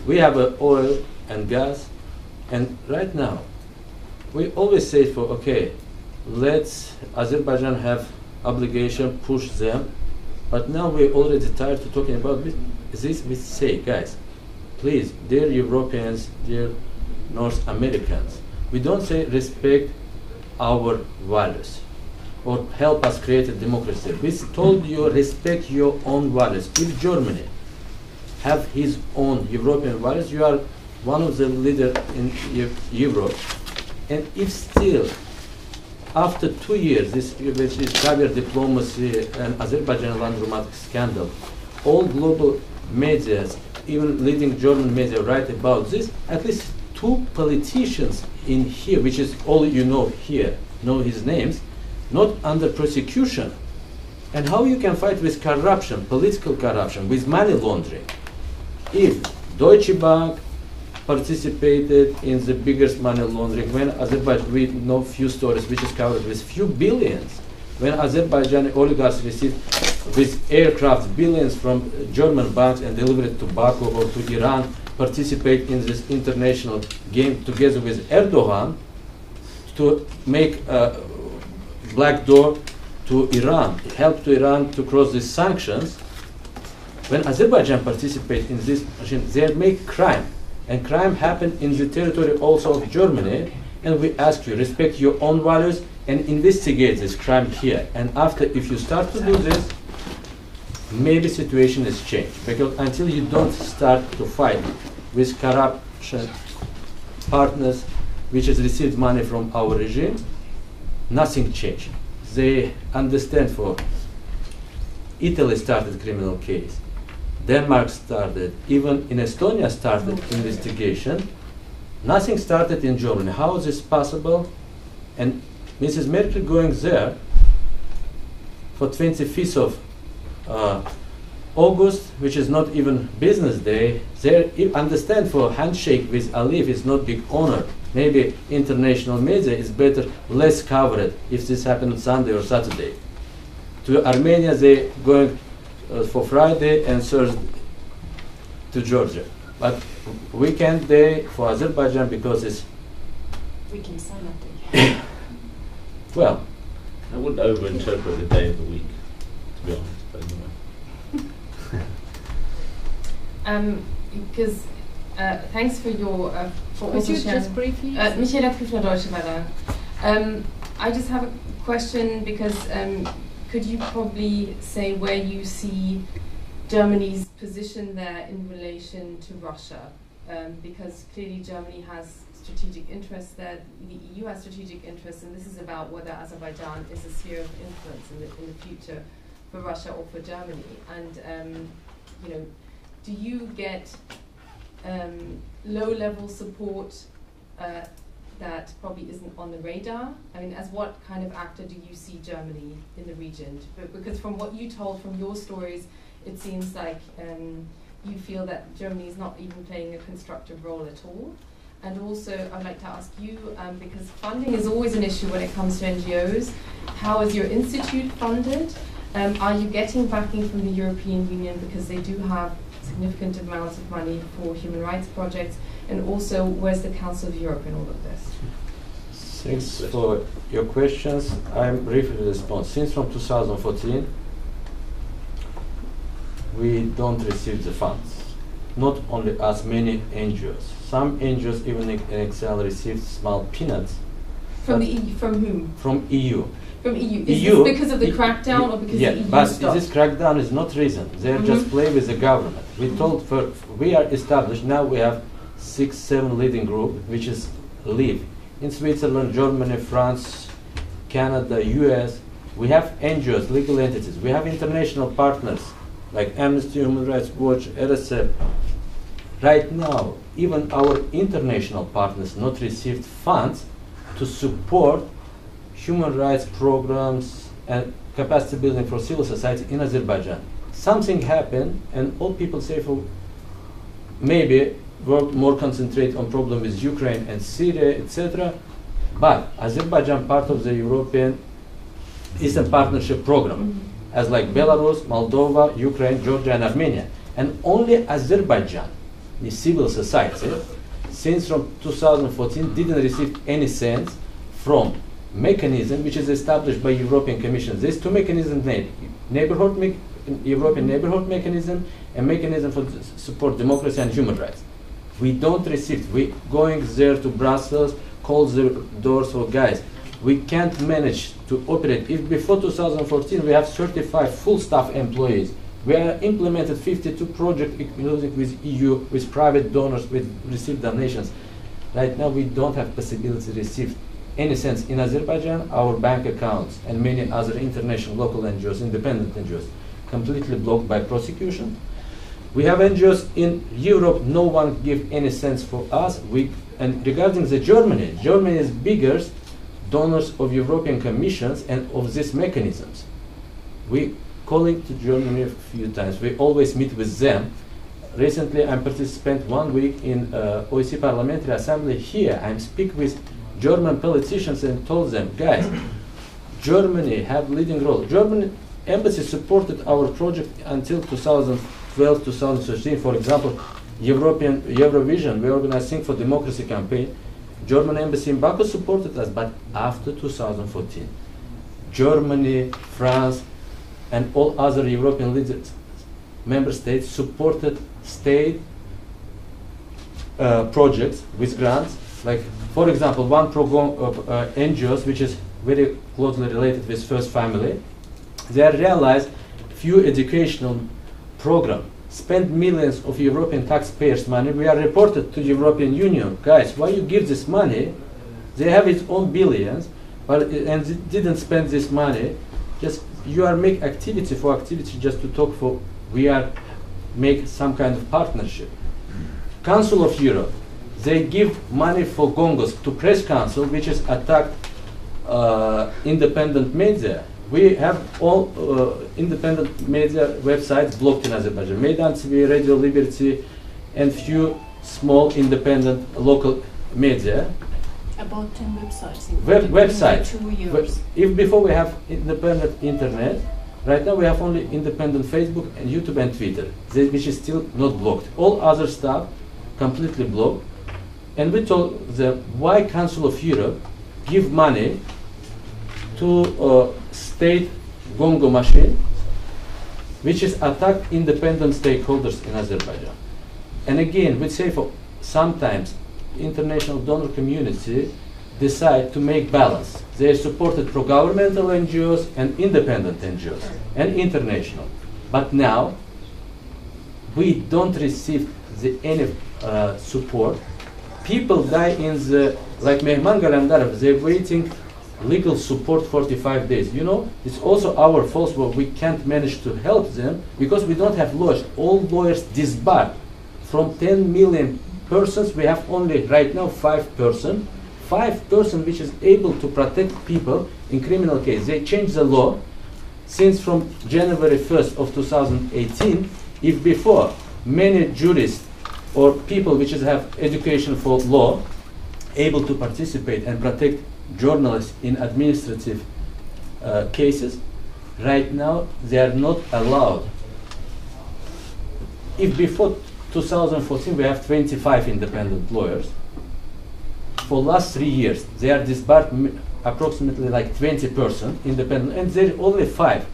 we have oil and gas, and right now we always say for okay, let's Azerbaijan have obligation, push them, but now we're already tired of talking about this. We say, guys, please, dear Europeans, dear North Americans, we don't say respect our values or help us create a democracy. We told you respect your own values. If Germany have his own European values, you are one of the leaders in Europe. And if still, after 2 years, which is caviar diplomacy and Azerbaijan Landromat scandal, all global media, even leading German media, write about this, at least 2 politicians in here, which is all you know here, know his names, not under prosecution. And how you can fight with corruption, political corruption, with money laundering? If Deutsche Bank participated in the biggest money laundering, when Azerbaijan, we know few stories which is covered with few billions, when Azerbaijani oligarchs received with aircraft billions from German banks and delivered it to Baku or to Iran, participate in this international game together with Erdogan to make a black door to Iran, help to Iran to cross these sanctions. When Azerbaijan participate in this machine, they make crime. And crime happened in the territory also of Germany. And we ask you, respect your own values and investigate this crime here. And after, if you start to do this, maybe situation is changed. Because until you don't start to fight with corruption partners which has received money from our regime, nothing changed. They understand for Italy started criminal case. Denmark started, even in Estonia started investigation. Nothing started in Germany. How is this possible? And Mrs. Merkel going there for 25th of August, which is not even business day. They understand for handshake with Aliyev is not big honor. Maybe international media is better, less covered if this happened Sunday or Saturday. To Armenia, they going for Friday and Thursday to Georgia. But weekend day for Azerbaijan because it's We can sign that day. well. I wouldn't over-interpret the day of the week, to be honest. But anyway. Because thanks for your for Could also you sharing. just briefly? Michaela Prüfner Deutsche Welle. I just have a question because could you probably say where you see Germany's position there in relation to Russia? Because clearly Germany has strategic interests there, the EU has strategic interests, and this is about whether Azerbaijan is a sphere of influence in the future for Russia or for Germany. And you know, do you get low-level support that probably isn't on the radar? I mean, as what kind of actor do you see Germany in the region? Because from what you told from your stories, it seems like you feel that Germany is not even playing a constructive role at all. And also, I'd like to ask you, because funding is always an issue when it comes to NGOs, how is your institute funded? Are you getting backing from the European Union because they do have significant amounts of money for human rights projects? And also, where's the Council of Europe in all of this? Thanks for your questions. I'm briefly respond. Since from 2014, we don't receive the funds. Not only us, many NGOs. Some NGOs, even in Excel, received small peanuts. From the EU, from whom? From EU. From EU. Is this because of the crackdown or because the EU but stopped? this crackdown is not reason. They just play with the government. We told we are established, now we have 6-7 leading group, which is live in Switzerland, Germany, France, Canada, US. We have NGOs, legal entities. We have international partners like Amnesty, Human Rights Watch, RSF. Right now, even our international partners not received funds to support human rights programs and capacity building for civil society in Azerbaijan. Something happened, and all people say for maybe work more concentrate on problem with Ukraine and Syria, etc. But Azerbaijan part of the European Eastern Partnership program, as like Belarus, Moldova, Ukraine, Georgia, and Armenia, and only Azerbaijan, the civil society, since from 2014 didn't receive any cents from mechanism which is established by European Commission. There's two mechanisms: European neighborhood mechanism and mechanism for support democracy and human rights. We don't receive. We going there to Brussels, call the doors for guys. We can't manage to operate. If before 2014 we have 35 full staff employees, we have implemented 52 projects, including with EU, with private donors, with received donations. Right now we don't have possibility to receive any cents in Azerbaijan. Our bank accounts and many other international local NGOs, independent NGOs, completely blocked by prosecution. We have NGOs in Europe, no one give any cents for us. And regarding the Germany is biggest donors of European Commissions and of these mechanisms. We calling to Germany a few times. We always meet with them. Recently, I participated 1 week in OEC Parliamentary Assembly here. I speak with German politicians and told them, guys, Germany have leading role. German embassy supported our project until 2012, 2013. For example, Eurovision, we organized Sing for Democracy campaign. German embassy in Baku supported us, but after 2014, Germany, France, and all other European leaders, member states supported state projects with grants. Like, for example, one program of NGOs, which is very closely related with First Family, they realized few educational programs, spend millions of European taxpayers' money. We are reported to the European Union, guys, why you give this money? They have its own billions, but and didn't spend this money. Just you are make activity for activity just to talk for. We are make some kind of partnership. Council of Europe, they give money for Gongos to Press Council, which is attacked independent media. We have all independent media websites blocked in Azerbaijan. Meydan TV, Radio Liberty, and few small independent local media. About 10 websites. Websites. 2 years. If before we have independent internet, right now we have only independent Facebook and YouTube and Twitter, which is still not blocked. All other stuff completely blocked. And we told them, why Council of Europe give money to state Gongo machine, which is attack independent stakeholders in Azerbaijan. And again, we say for sometimes international donor community decide to make balance. They supported pro-governmental NGOs and independent NGOs and international. But now we don't receive any support. People die in the, like Mehman Galandarov, they're waiting legal support 45 days. You know, it's also our fault where we can't manage to help them because we don't have lawyers. All lawyers disbarred. From 10 million persons, we have only right now 5%. 5% which is able to protect people in criminal case. They changed the law since from January 1st of 2018. If before many jurists or people which have education for law able to participate and protect journalists in administrative cases, right now they are not allowed. If before 2014 we have 25 independent lawyers, for last 3 years they are disbarred approximately like 20% independent, and there are only 5.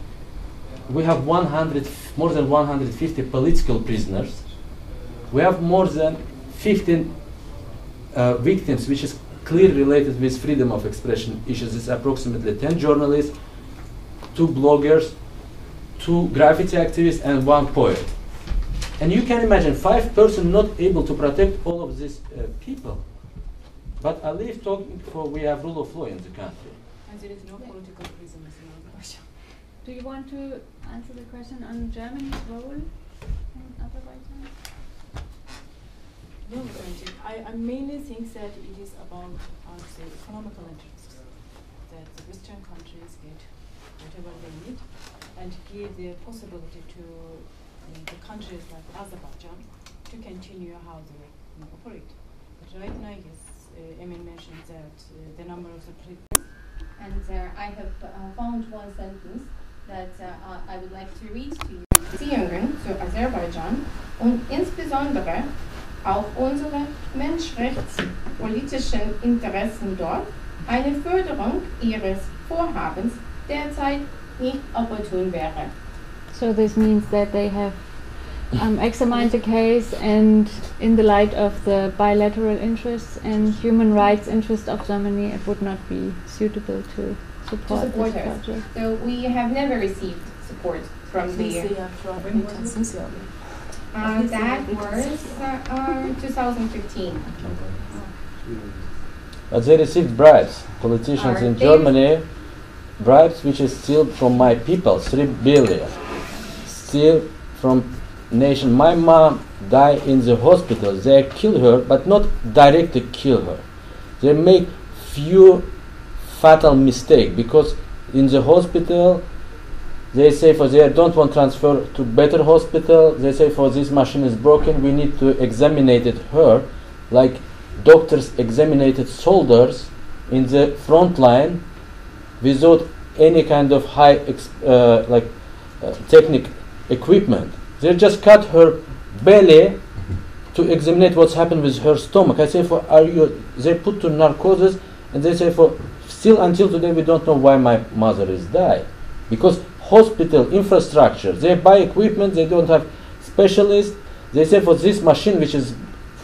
We have more than 150 political prisoners. We have more than 15 victims, which is clearly related with freedom of expression issues. It's approximately 10 journalists, 2 bloggers, 2 graffiti activists, and 1 poet. And you can imagine 5% not able to protect all of these people. But Aliyev talking for we have rule of law in the country. And there is no political prisoners in Azerbaijan. Do you want to answer the question on Germany's role in Azerbaijan? No, I mainly think that it is about, I would say, economical interests. That the Western countries get whatever they need and give the possibility to the countries like Azerbaijan to continue how they operate. But right now, yes, Emin mentioned that the number of the prisoners. And I have found one sentence that I would like to read to you. Beziehungen zu Aserbaidschan und insbesondere auch unsere menschenrechtspolitischen Interessen dort eine Förderung ihres Vorhabens derzeit nicht opportun wäre. So this means that they have examined the case, and in the light of the bilateral interests and human rights interests of Germany, it would not be suitable to support this project. So we have never received support from the... that was 2015. But they received bribes. Politicians in Germany, bribes which is still from my people, 3 billion. Still from nation. My mom died in the hospital. They kill her, but not directly kill her. They make few fatal mistake because in the hospital they say for they don't want transfer to better hospital. They say for this machine is broken. We need to examine it her, like doctors examined soldiers in the front line without any kind of high technical equipment. They just cut her belly to examine what's happened with her stomach. I say for they put to narcosis, and they say for still until today we don't know why my mother is died. Because hospital infrastructure, they buy equipment, they don't have specialists. They say for this machine, which is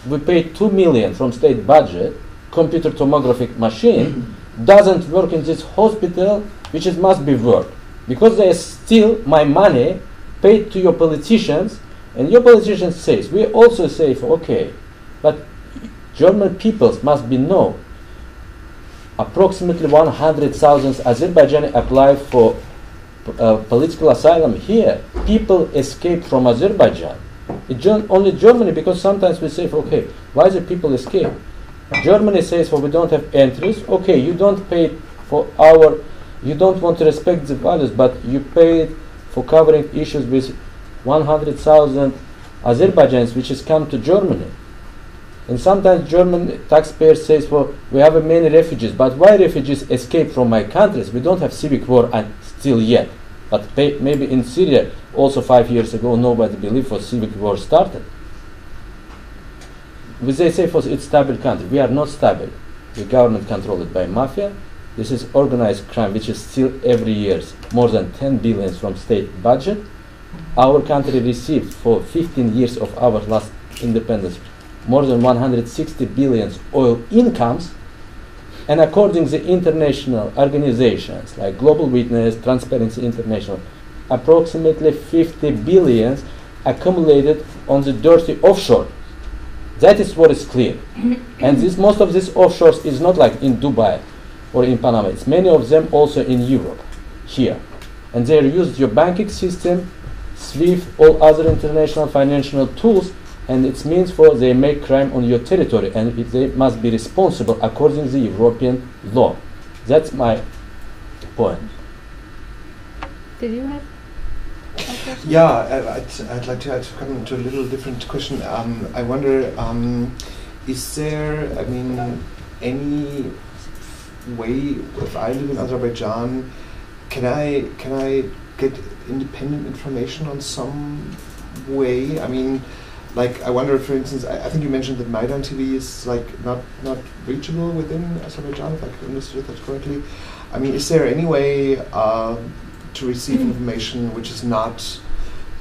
we paid 2 million from state budget, computer tomography machine, doesn't work in this hospital, which is must be worked. Because they steal my money paid to your politicians, and your politicians says, we also say, okay, but German peoples must be known. Approximately 100,000 Azerbaijani apply for political asylum here. People escape from Azerbaijan. Only Germany, because sometimes we say, okay, why the people escape? Germany says, we don't have entries. Okay, you don't pay for you don't want to respect the values, but you paid for covering issues with 100,000 Azerbaijanis which has come to Germany. And sometimes German taxpayers says, we have many refugees, but why refugees escape from my countries? We don't have civic war still yet. But maybe in Syria, also 5 years ago, nobody believed for civic war started. they say for it's stable country. We are not stable. The government controlled by mafia. This is organized crime, which is still every year more than 10 billion from state budget. Our country received for 15 years of our last independence more than 160 billion oil incomes. And according to the international organizations like Global Witness, Transparency International, approximately 50 billion accumulated on the dirty offshore. That is what is clear. And most of these offshores is not like in Dubai or in Panama. It's many of them also in Europe, here. And they use your banking system, SWIFT, all other international financial tools, and it means for they make crime on your territory, and they must be responsible according to the European law. That's my point. Did you have a question? Yeah, I'd like to come to a little different question. I wonder, is there, I mean, any way, if I live in Azerbaijan, can I get independent information on some way? I mean, like, I wonder, for instance, I think you mentioned that Maidan TV is like not reachable within Azerbaijan, if I understood that correctly. I mean, is there any way to receive information which is not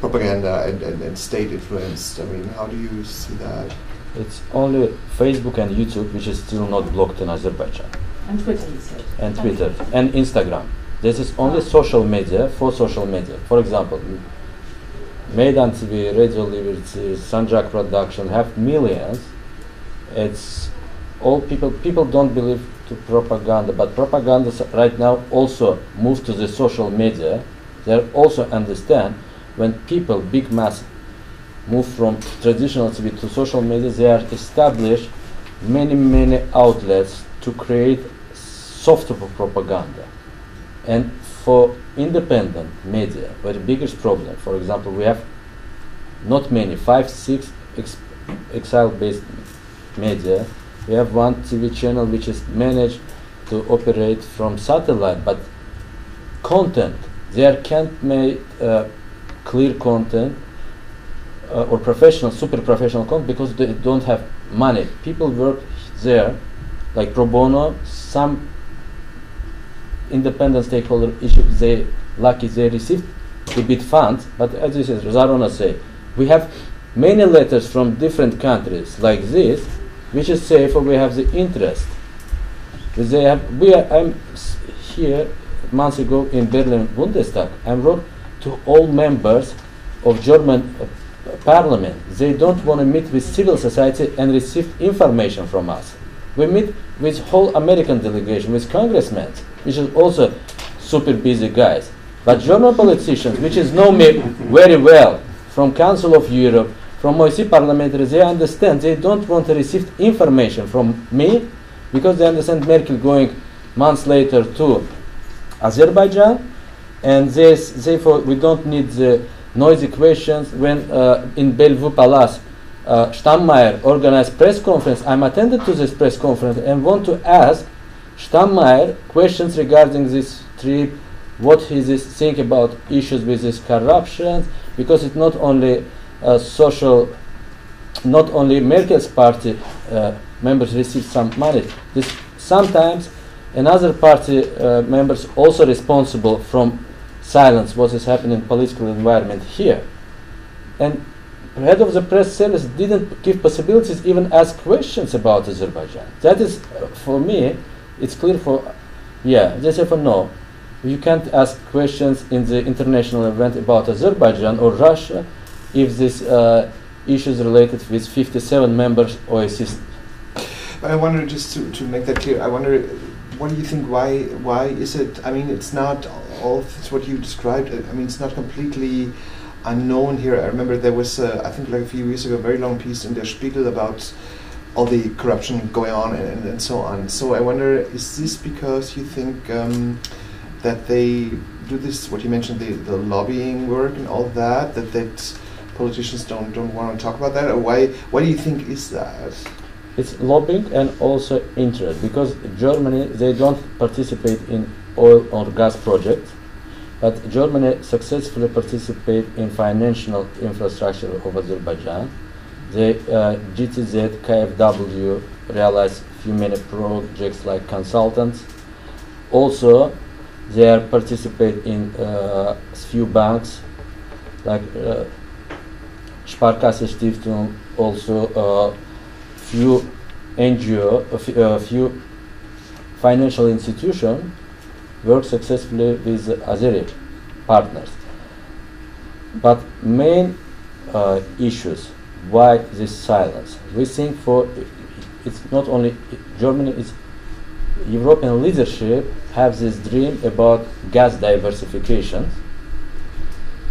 propaganda and state influenced? I mean, how do you see that? It's only Facebook and YouTube which is still not blocked in Azerbaijan. And Twitter, you said. And Twitter and Instagram. This is only social media for social media. For example, Maidan TV, Radio Liberty, Sanjak Production have millions. It's all people don't believe to propaganda, but propaganda right now also move to the social media. They also understand when people, big mass, move from traditional TV to social media, they are established many outlets to create soft propaganda. And for independent media, where the biggest problem, for example, we have not many, 5, 6 exile-based media. We have one TV channel which is managed to operate from satellite, but content, they can't make clear content or professional, super professional content because they don't have money. People work there, like pro bono, some independent stakeholder issues, they lucky they received a bit funds, but as you said, Zarona say, we have many letters from different countries like this, which is say for we have the interest. I'm here months ago in Berlin Bundestag. I wrote to all members of German parliament. They don't want to meet with civil society and receive information from us. We meet with whole American delegation, with congressmen, which is also super busy guys. But German politicians, which is know me very well, from Council of Europe, from OSCE parliamentarians, they understand they don't want to receive information from me because they understand Merkel going months later to Azerbaijan, and therefore we don't need the noisy questions. When in Bellevue Palace, Steinmeier organized press conference, I'm attended to this press conference and want to ask Steinmeier questions regarding this trip, what he think about issues with this corruption, because it's not only social, not only Merkel's party members receive some money. Sometimes another party members also responsible from silence what is happening in political environment here. And head of the press service didn't give possibilities even ask questions about Azerbaijan. That is, for me, it's clear for, they say for no. You can't ask questions in the international event about Azerbaijan or Russia if this issues related with 57 members OSCE. But I wonder, just to make that clear, I wonder, what do you think, why is it, I mean, it's not all, it's what you described, I mean, it's not completely unknown here. I remember there was, I think like a few years ago, a very long piece in Der Spiegel about all the corruption going on and so on. So I wonder, is this because you think that they do this, what you mentioned, the lobbying work and all that politicians don't want to talk about that? Or why do you think is that? It's lobbying and also interest, because Germany, they don't participate in oil or gas projects, but Germany successfully participate in financial infrastructure of Azerbaijan. The GTZ, KfW realize few many projects like consultants. Also, they are participate in few banks like Sparkasse Stiftung, also few NGO, few financial institutions work successfully with Azeri partners. But main issues, why this silence? We think it's not only Germany, it's European leadership have this dream about gas diversification,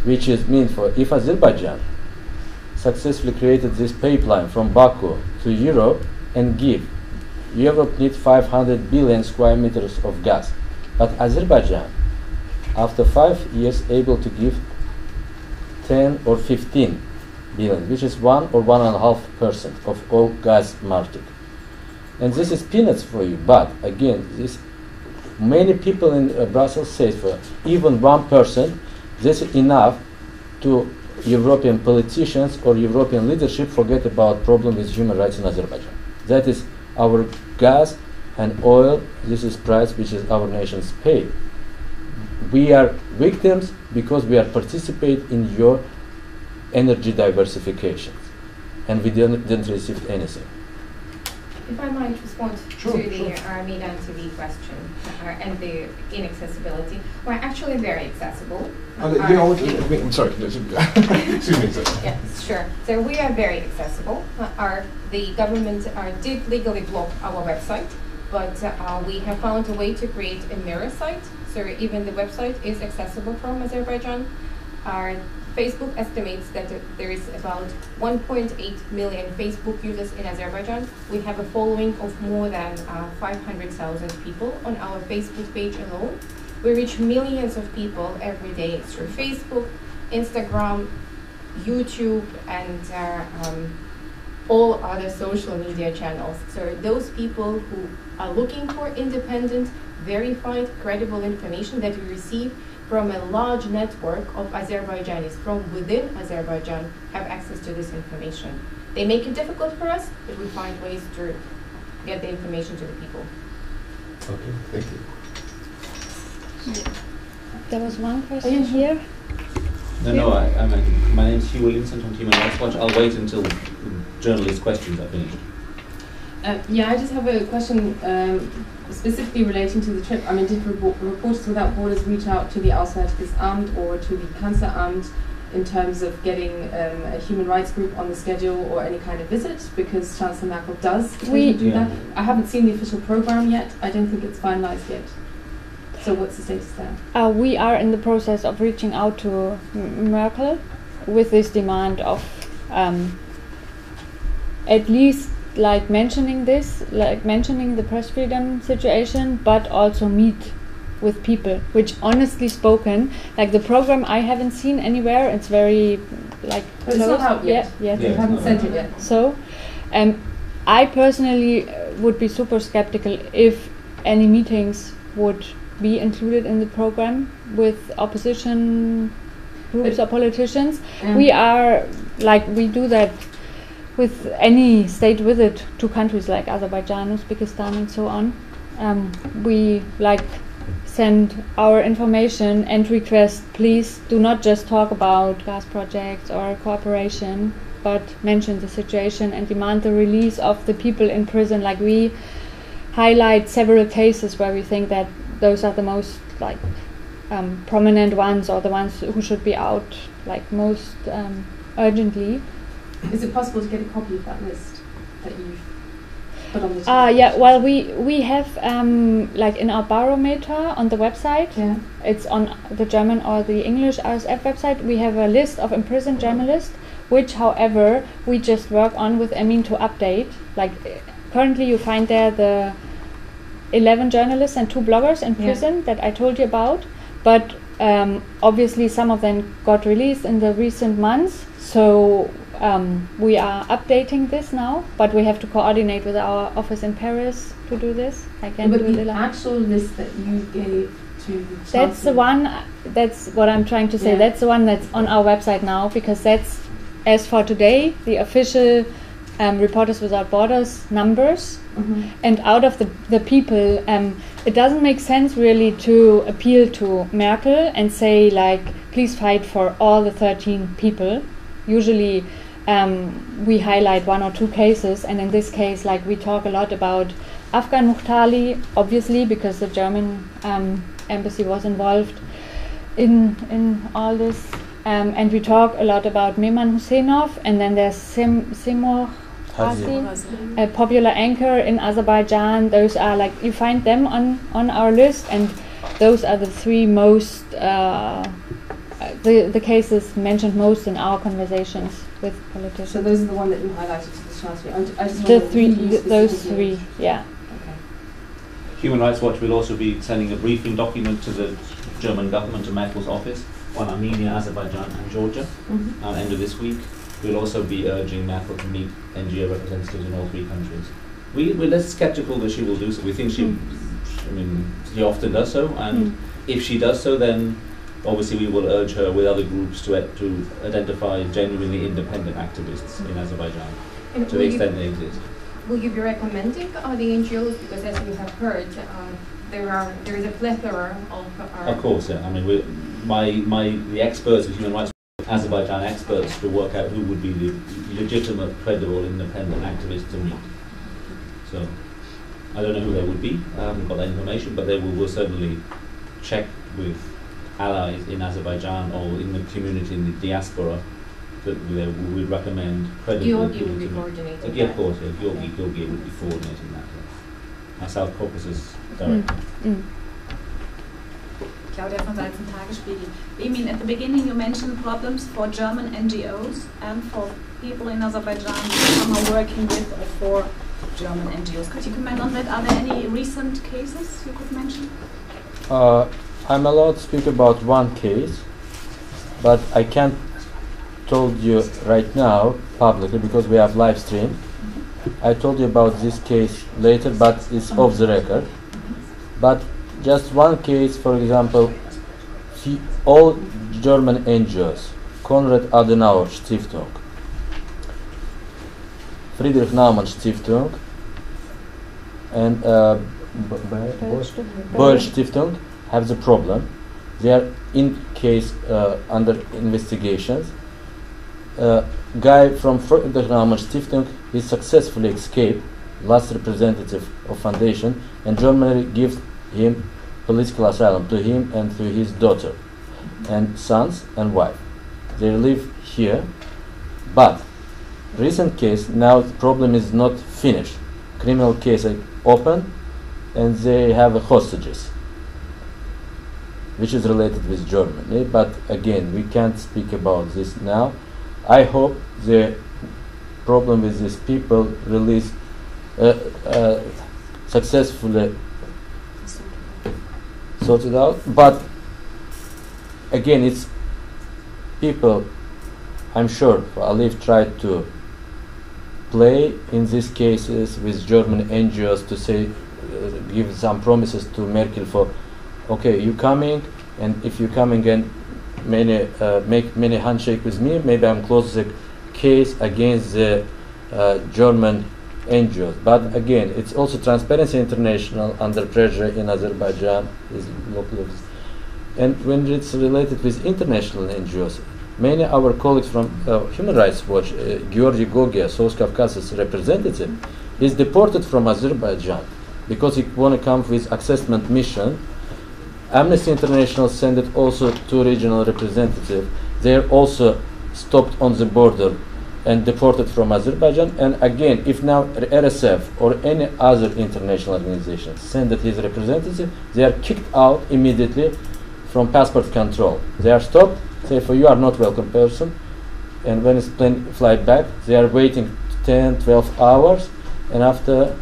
which is mean for if Azerbaijan successfully created this pipeline from Baku to Europe and give, Europe needs 500 billion square meters of gas, but Azerbaijan, after 5 years, able to give 10 or 15 billion, which is 1 or 1.5% of all gas market. And this is peanuts for you, but again, this many people in Brussels say for even 1%, this is enough to European politicians or European leadership forget about problem with human rights in Azerbaijan. That is our gas and oil, this is price which is our nations pay. We are victims because we are participate in your energy diversification, and we didn't receive anything. If I might respond Sure, to the sure. Armenian TV question and the inaccessibility, we're actually very accessible. I'm sorry. Excuse me. Sorry. Yes, sure. So we are very accessible. The government did legally block our website, but we have found a way to create a mirror site. So even the website is accessible from Azerbaijan. Our Facebook estimates that there is about 1.8 million Facebook users in Azerbaijan. We have a following of more than 500,000 people on our Facebook page alone. We reach millions of people every day through Facebook, Instagram, YouTube, and all other social media channels. So those people who are looking for independent, verified, credible information that we receive from a large network of Azerbaijanis from within Azerbaijan have access to this information. They make it difficult for us, but we find ways to get the information to the people. Okay, thank you. There was one question here. No, my name's Hugh Williamson from Human Rights Watch. I'll wait until the journalist questions are finished. Yeah, I just have a question specifically relating to the trip. I mean, did Reporters Without Borders reach out to the Auswärtiges Amt or to the Kanzleramt in terms of getting a human rights group on the schedule or any kind of visit? Because Chancellor Merkel does do that. I haven't seen the official program yet. I don't think it's finalized yet. So what's the status there? We are in the process of reaching out to Merkel with this demand of at least like mentioning the press freedom situation, but also meet with people, which honestly spoken, like the program I haven't seen anywhere, it's very like It's not out yet. Yeah. They haven't sent it yet. So I personally would be super skeptical if any meetings would be included in the program with opposition groups or politicians. We do that with any state visit to countries like Azerbaijan, Uzbekistan and so on. We send our information and request, please do not just talk about gas projects or cooperation, but mention the situation and demand the release of the people in prison. Like, we highlight several cases where we think that those are the most prominent ones, or the ones who should be out most urgently. Is it possible to get a copy of that list that you've put on the yeah, well, we have in our barometer on the website, it's on the German or the English RSF website, we have a list of imprisoned journalists, which however we just work on with Emin to update. Currently you find there the 11 journalists and 2 bloggers in prison that I told you about, but obviously some of them got released in the recent months, so we are updating this now, but we have to coordinate with our office in Paris to do this. I can't do it alone. The actual list that you gave to that's the one, that's what I'm trying to say, that's the one that's on our website now, because that's as for today, the official Reporters Without Borders numbers, and out of the people, it doesn't make sense really to appeal to Merkel and say, like, please fight for all the 13 people. Usually we highlight 1 or 2 cases, and in this case, like, we talk a lot about Afgan Muhtali, obviously, because the German embassy was involved in all this, and we talk a lot about Mehman Husseinov, and then there's Simor Hazi, a popular anchor in Azerbaijan. Those are, like, you find them on our list, and those are the 3 most the cases mentioned most in our conversations with politicians. So those are the one that you highlighted to the Chancellor. I just those 3, yeah. Human Rights Watch will also be sending a briefing document to the German government and Merkel's office on Armenia, Azerbaijan and Georgia at the end of this week. We'll also be urging Merkel to meet NGO representatives in all 3 countries. We're less sceptical that she will do so. We think she often does so, and if she does so, then obviously we will urge her with other groups to identify genuinely independent activists in Azerbaijan, And to the extent they exist. Will you be recommending the NGOs? Because as you have heard, there is a plethora of. Of course, yeah. I mean, the experts, the human rights Azerbaijan experts, to work out who would be the legitimate, credible, independent activists to meet. So, I don't know who they would be. I haven't got that information, but they will certainly check with allies in Azerbaijan or in the community in the diaspora that we would recommend credible people will be to coordinating Yeah, of that. course, yeah. Georgi would be coordinating that. Yeah. Our South Caucasus director. Claudia von Salzen, Tagesspiegel. Emin, at the beginning you mentioned problems for German NGOs and for people in Azerbaijan who are working with or for German NGOs. Could you comment on that? Are there any recent cases you could mention? I'm allowed to speak about one case, but I can't told you right now publicly because we have live stream. I told you about this case later, but it's off the record. But just one case, for example, all German NGOs, Konrad Adenauer Stiftung, Friedrich Naumann Stiftung, and Böll Stiftung have the problem. They are in case under investigations. Guy from Friedrich Naumann Stiftung, he successfully escaped, last representative of foundation, and Germany gives him political asylum to him and to his daughter and sons and wife. They live here, but recent case, now the problem is not finished. Criminal case open, and they have hostages, which is related with Germany. But again, we can't speak about this now. I hope the problem with these people released successfully sorted out. But again, it's people, I'm sure Aliyev tried to play in these cases with German NGOs to say, give some promises to Merkel for, okay, you coming, and if you coming and make many handshake with me, maybe I'm close the case against the German NGOs. But again, it's also Transparency International under pressure in Azerbaijan is local. And when it's related with international NGOs, many of our colleagues from Human Rights Watch, Georgi Gogia, South Caucasus representative, is deported from Azerbaijan because he want to come with assessment mission. Amnesty International sent it also to regional representatives. They are also stopped on the border and deported from Azerbaijan. And again, if now RSF or any other international organization send it his representative, they are kicked out immediately from passport control. They are stopped, say, for you are not welcome person. And when it's plane fly back, they are waiting 10, 12 hours. And after,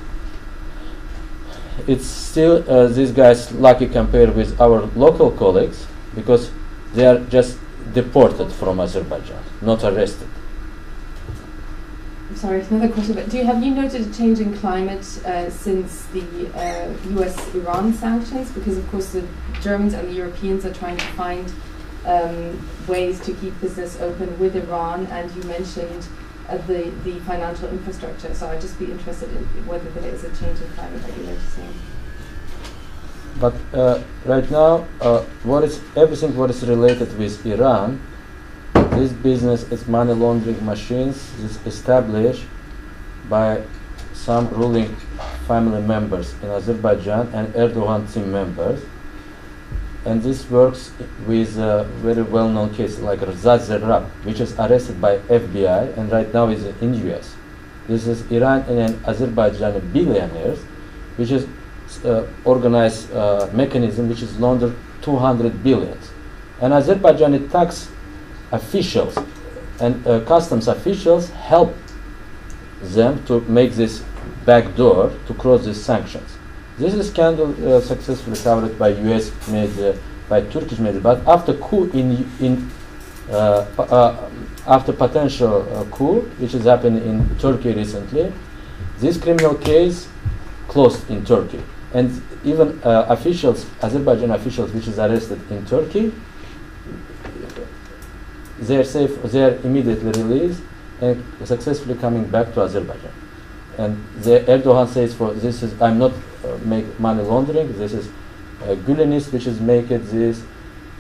it's still these guys lucky compared with our local colleagues because they are just deported from Azerbaijan, not arrested. I'm sorry, another question, but have you noted a change in climate since the US-Iran sanctions? Because of course the Germans and the Europeans are trying to find ways to keep business open with Iran, and you mentioned the financial infrastructure. So I'd just be interested in whether there is a change in climate that you're noticing. But right now, everything what is related with Iran, this business is money laundering machines is established by some ruling family members in Azerbaijan and Erdogan team members. And this works with a very well-known case like Razat Zerrab, which is arrested by FBI and right now is in US. This is Iran and Azerbaijani billionaires, which is organized mechanism which is laundered 200 billions. And Azerbaijani tax officials and customs officials help them to make this back door to cross these sanctions. This is scandal successfully covered by US media, by Turkish media, but after coup after potential coup, which has happened in Turkey recently, this criminal case closed in Turkey. And even officials, Azerbaijan officials which is arrested in Turkey, they are safe, they are immediately released and successfully coming back to Azerbaijan. And Erdogan says, "For this is I'm not make money laundering. This is Gülenist which is making this."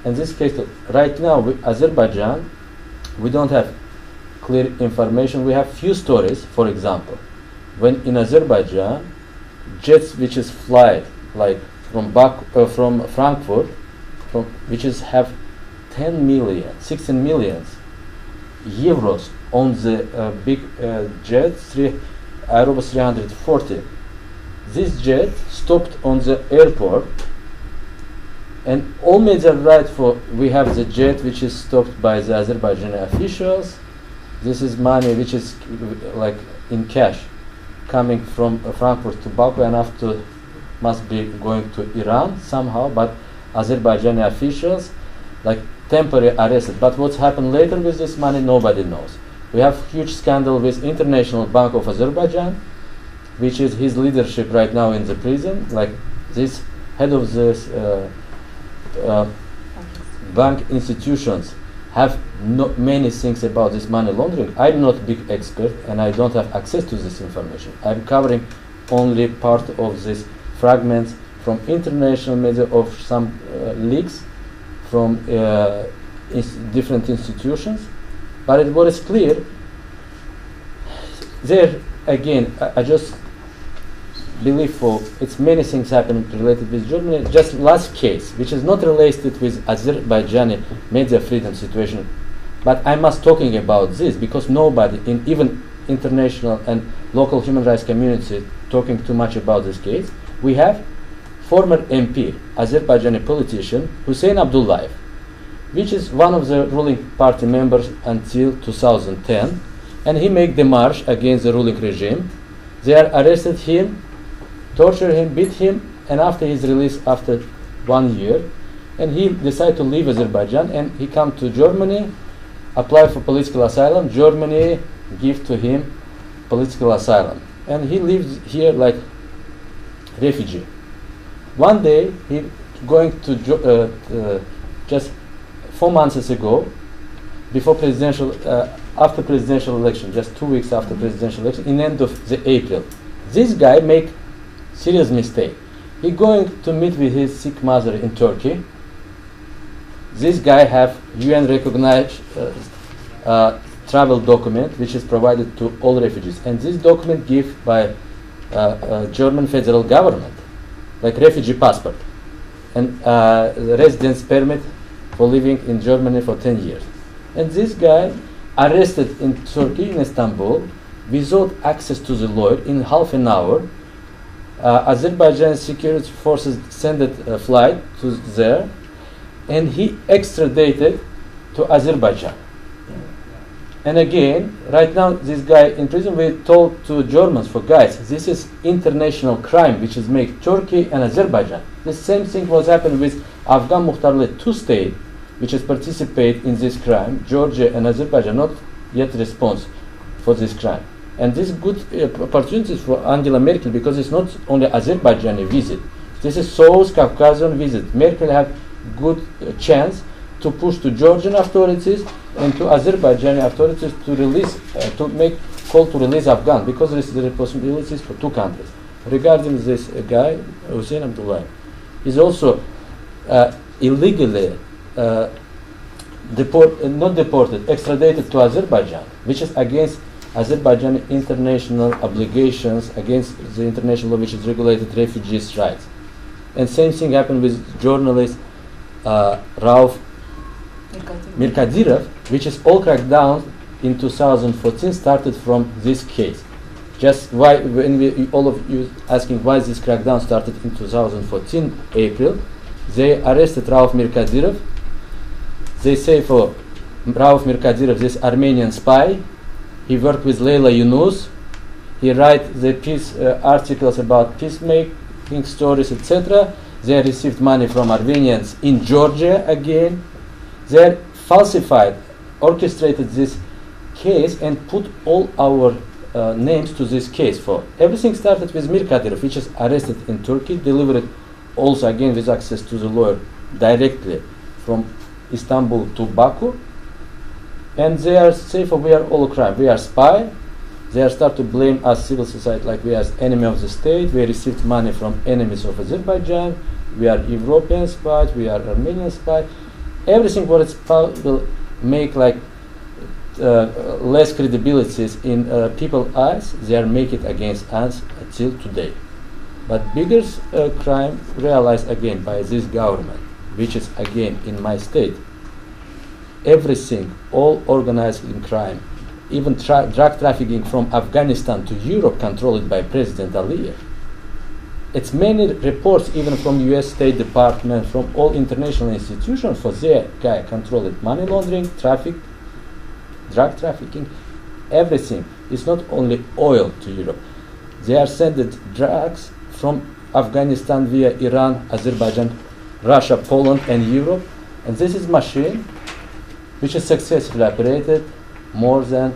In this case, right now, Azerbaijan, we don't have clear information. We have few stories. For example, when in Azerbaijan, jets which is fly like from Frankfurt, which is have 10 million, 16 millions euros on the big jet, Airbus 340. This jet stopped on the airport, and all major right for we have the jet which is stopped by the Azerbaijani officials. This is money which is like in cash coming from Frankfurt to Baku and after must be going to Iran somehow, but Azerbaijani officials like temporarily arrested. But what's happened later with this money, nobody knows. We have huge scandal with International Bank of Azerbaijan, which is his leadership right now in the prison. Like this head of this bank institutions have many things about this money laundering. I'm not a big expert and I don't have access to this information. I'm covering only part of this fragments from international media of some leaks from different institutions. But what is clear, there again, I just believe it's many things happen related with Germany. Just last case, which is not related with Azerbaijani media freedom situation, but I must talking about this because nobody, in even international and local human rights community, talking too much about this case. We have former MP, Azerbaijani politician Hussein Abdullayev, which is one of the ruling party members until 2010, and he made the march against the ruling regime. They arrested him, tortured him, beat him, and after his release after 1 year, and he decided to leave Azerbaijan, and he come to Germany, apply for political asylum. Germany give to him political asylum, and he lives here like refugee. One day he going to just 4 months ago, before presidential, after presidential election, just 2 weeks after presidential election, in end of the April, this guy make serious mistake. He going to meet with his sick mother in Turkey. This guy have UN recognized travel document which is provided to all refugees, and this document given by German federal government, like refugee passport and residence permit for living in Germany for 10 years. And this guy arrested in Turkey, in Istanbul, without access to the lawyer in half an hour. Azerbaijan security forces sent a flight to there, and he extradited to Azerbaijan. And again, right now, this guy in prison, we told to Germans, for guys, this is international crime which is made Turkey and Azerbaijan. The same thing was happened with Afghan Muhtarlı, two states which has participate in this crime, Georgia and Azerbaijan, not yet response for this crime. And this is good opportunities for Angela Merkel, because it's not only Azerbaijani visit. This is South Caucasian visit. Merkel have good chance to push to Georgian authorities and to Azerbaijani authorities to release, to make call to release Afghan, because there is the possibilities for two countries. Regarding this guy, Hussein Abdullah, is also illegally not deported, extradited to Azerbaijan, which is against Azerbaijani international obligations, against the international law which is regulated refugees' rights. And same thing happened with journalist Rauf Mirkadirov, which is all cracked down in 2014, started from this case. Just why, when all of you asking why this crackdown started in 2014, April, they arrested Rauf Mirkadirov. They say for Rauf Mirkadirov, this Armenian spy, he worked with Leyla Yunus, he write the peace articles about peacemaking stories, etc. They received money from Armenians in Georgia again. They falsified, orchestrated this case and put all our names to this case. For everything started with Mirkadirov, which is arrested in Turkey, delivered also again with access to the lawyer directly from Istanbul to Baku, and they are say for we are all crime, we are spy. They are start to blame us civil society like we are enemy of the state. We received money from enemies of Azerbaijan. We are European spies. We are Armenian spies. Everything what is will make like less credibilities in people's eyes. They are make it against us until today. But bigger crime realized again by this government, which is again in my state. Everything, all organized in crime, even drug trafficking from Afghanistan to Europe controlled by President Aliyev. It's many reports even from US State Department, from all international institutions for their guy controlled money laundering, drug trafficking, everything. It's not only oil to Europe. They are sending drugs from Afghanistan via Iran, Azerbaijan, Russia, Poland and Europe. And this is machine which is successfully operated more than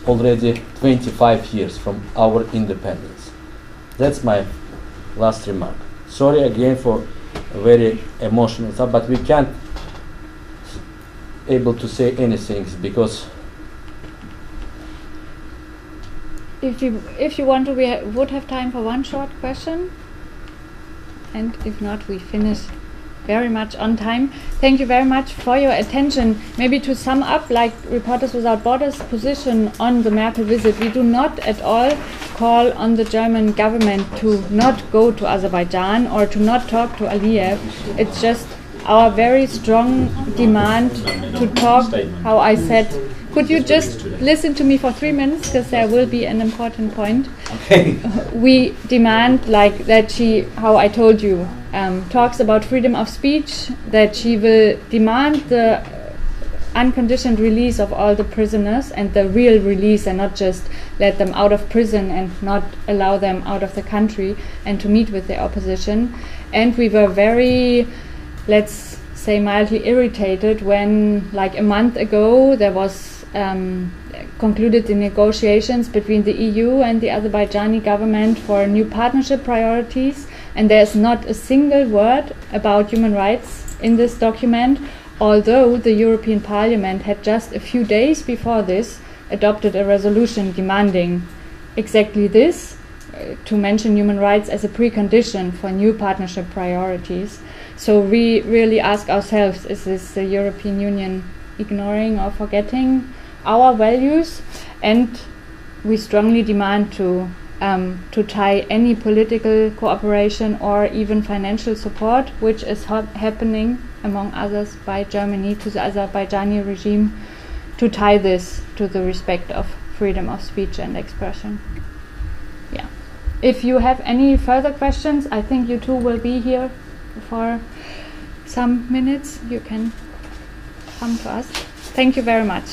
already 25 years from our independence. That's my last remark. Sorry again for a very emotional stuff, but we can't able to say anything because if you want to, we would have time for one short question, and if not, we finish very much on time. Thank you very much for your attention. Maybe to sum up, like Reporters Without Borders' position on the Merkel visit, we do not at all call on the German government to not go to Azerbaijan or to not talk to Aliyev. It's just our very strong demand to talk, how I said. Could you just listen to me for 3 minutes, because there will be an important point. Okay. We demand like that she, how I told you, talks about freedom of speech, that she will demand the unconditioned release of all the prisoners and the real release, and not just let them out of prison and not allow them out of the country and to meet with the opposition. And we were very, let's say, mildly irritated when, like a month ago, there was concluded the negotiations between the EU and the Azerbaijani government for new partnership priorities, and there's not a single word about human rights in this document, although the European Parliament had just a few days before this adopted a resolution demanding exactly this, to mention human rights as a precondition for new partnership priorities. So we really ask ourselves, is this the European Union ignoring or forgetting our values? And we strongly demand to tie any political cooperation or even financial support, which is happening, among others, by Germany to the Azerbaijani regime, to tie this to the respect of freedom of speech and expression. Yeah. If you have any further questions, I think you two will be here for some minutes. You can come to us. Thank you very much.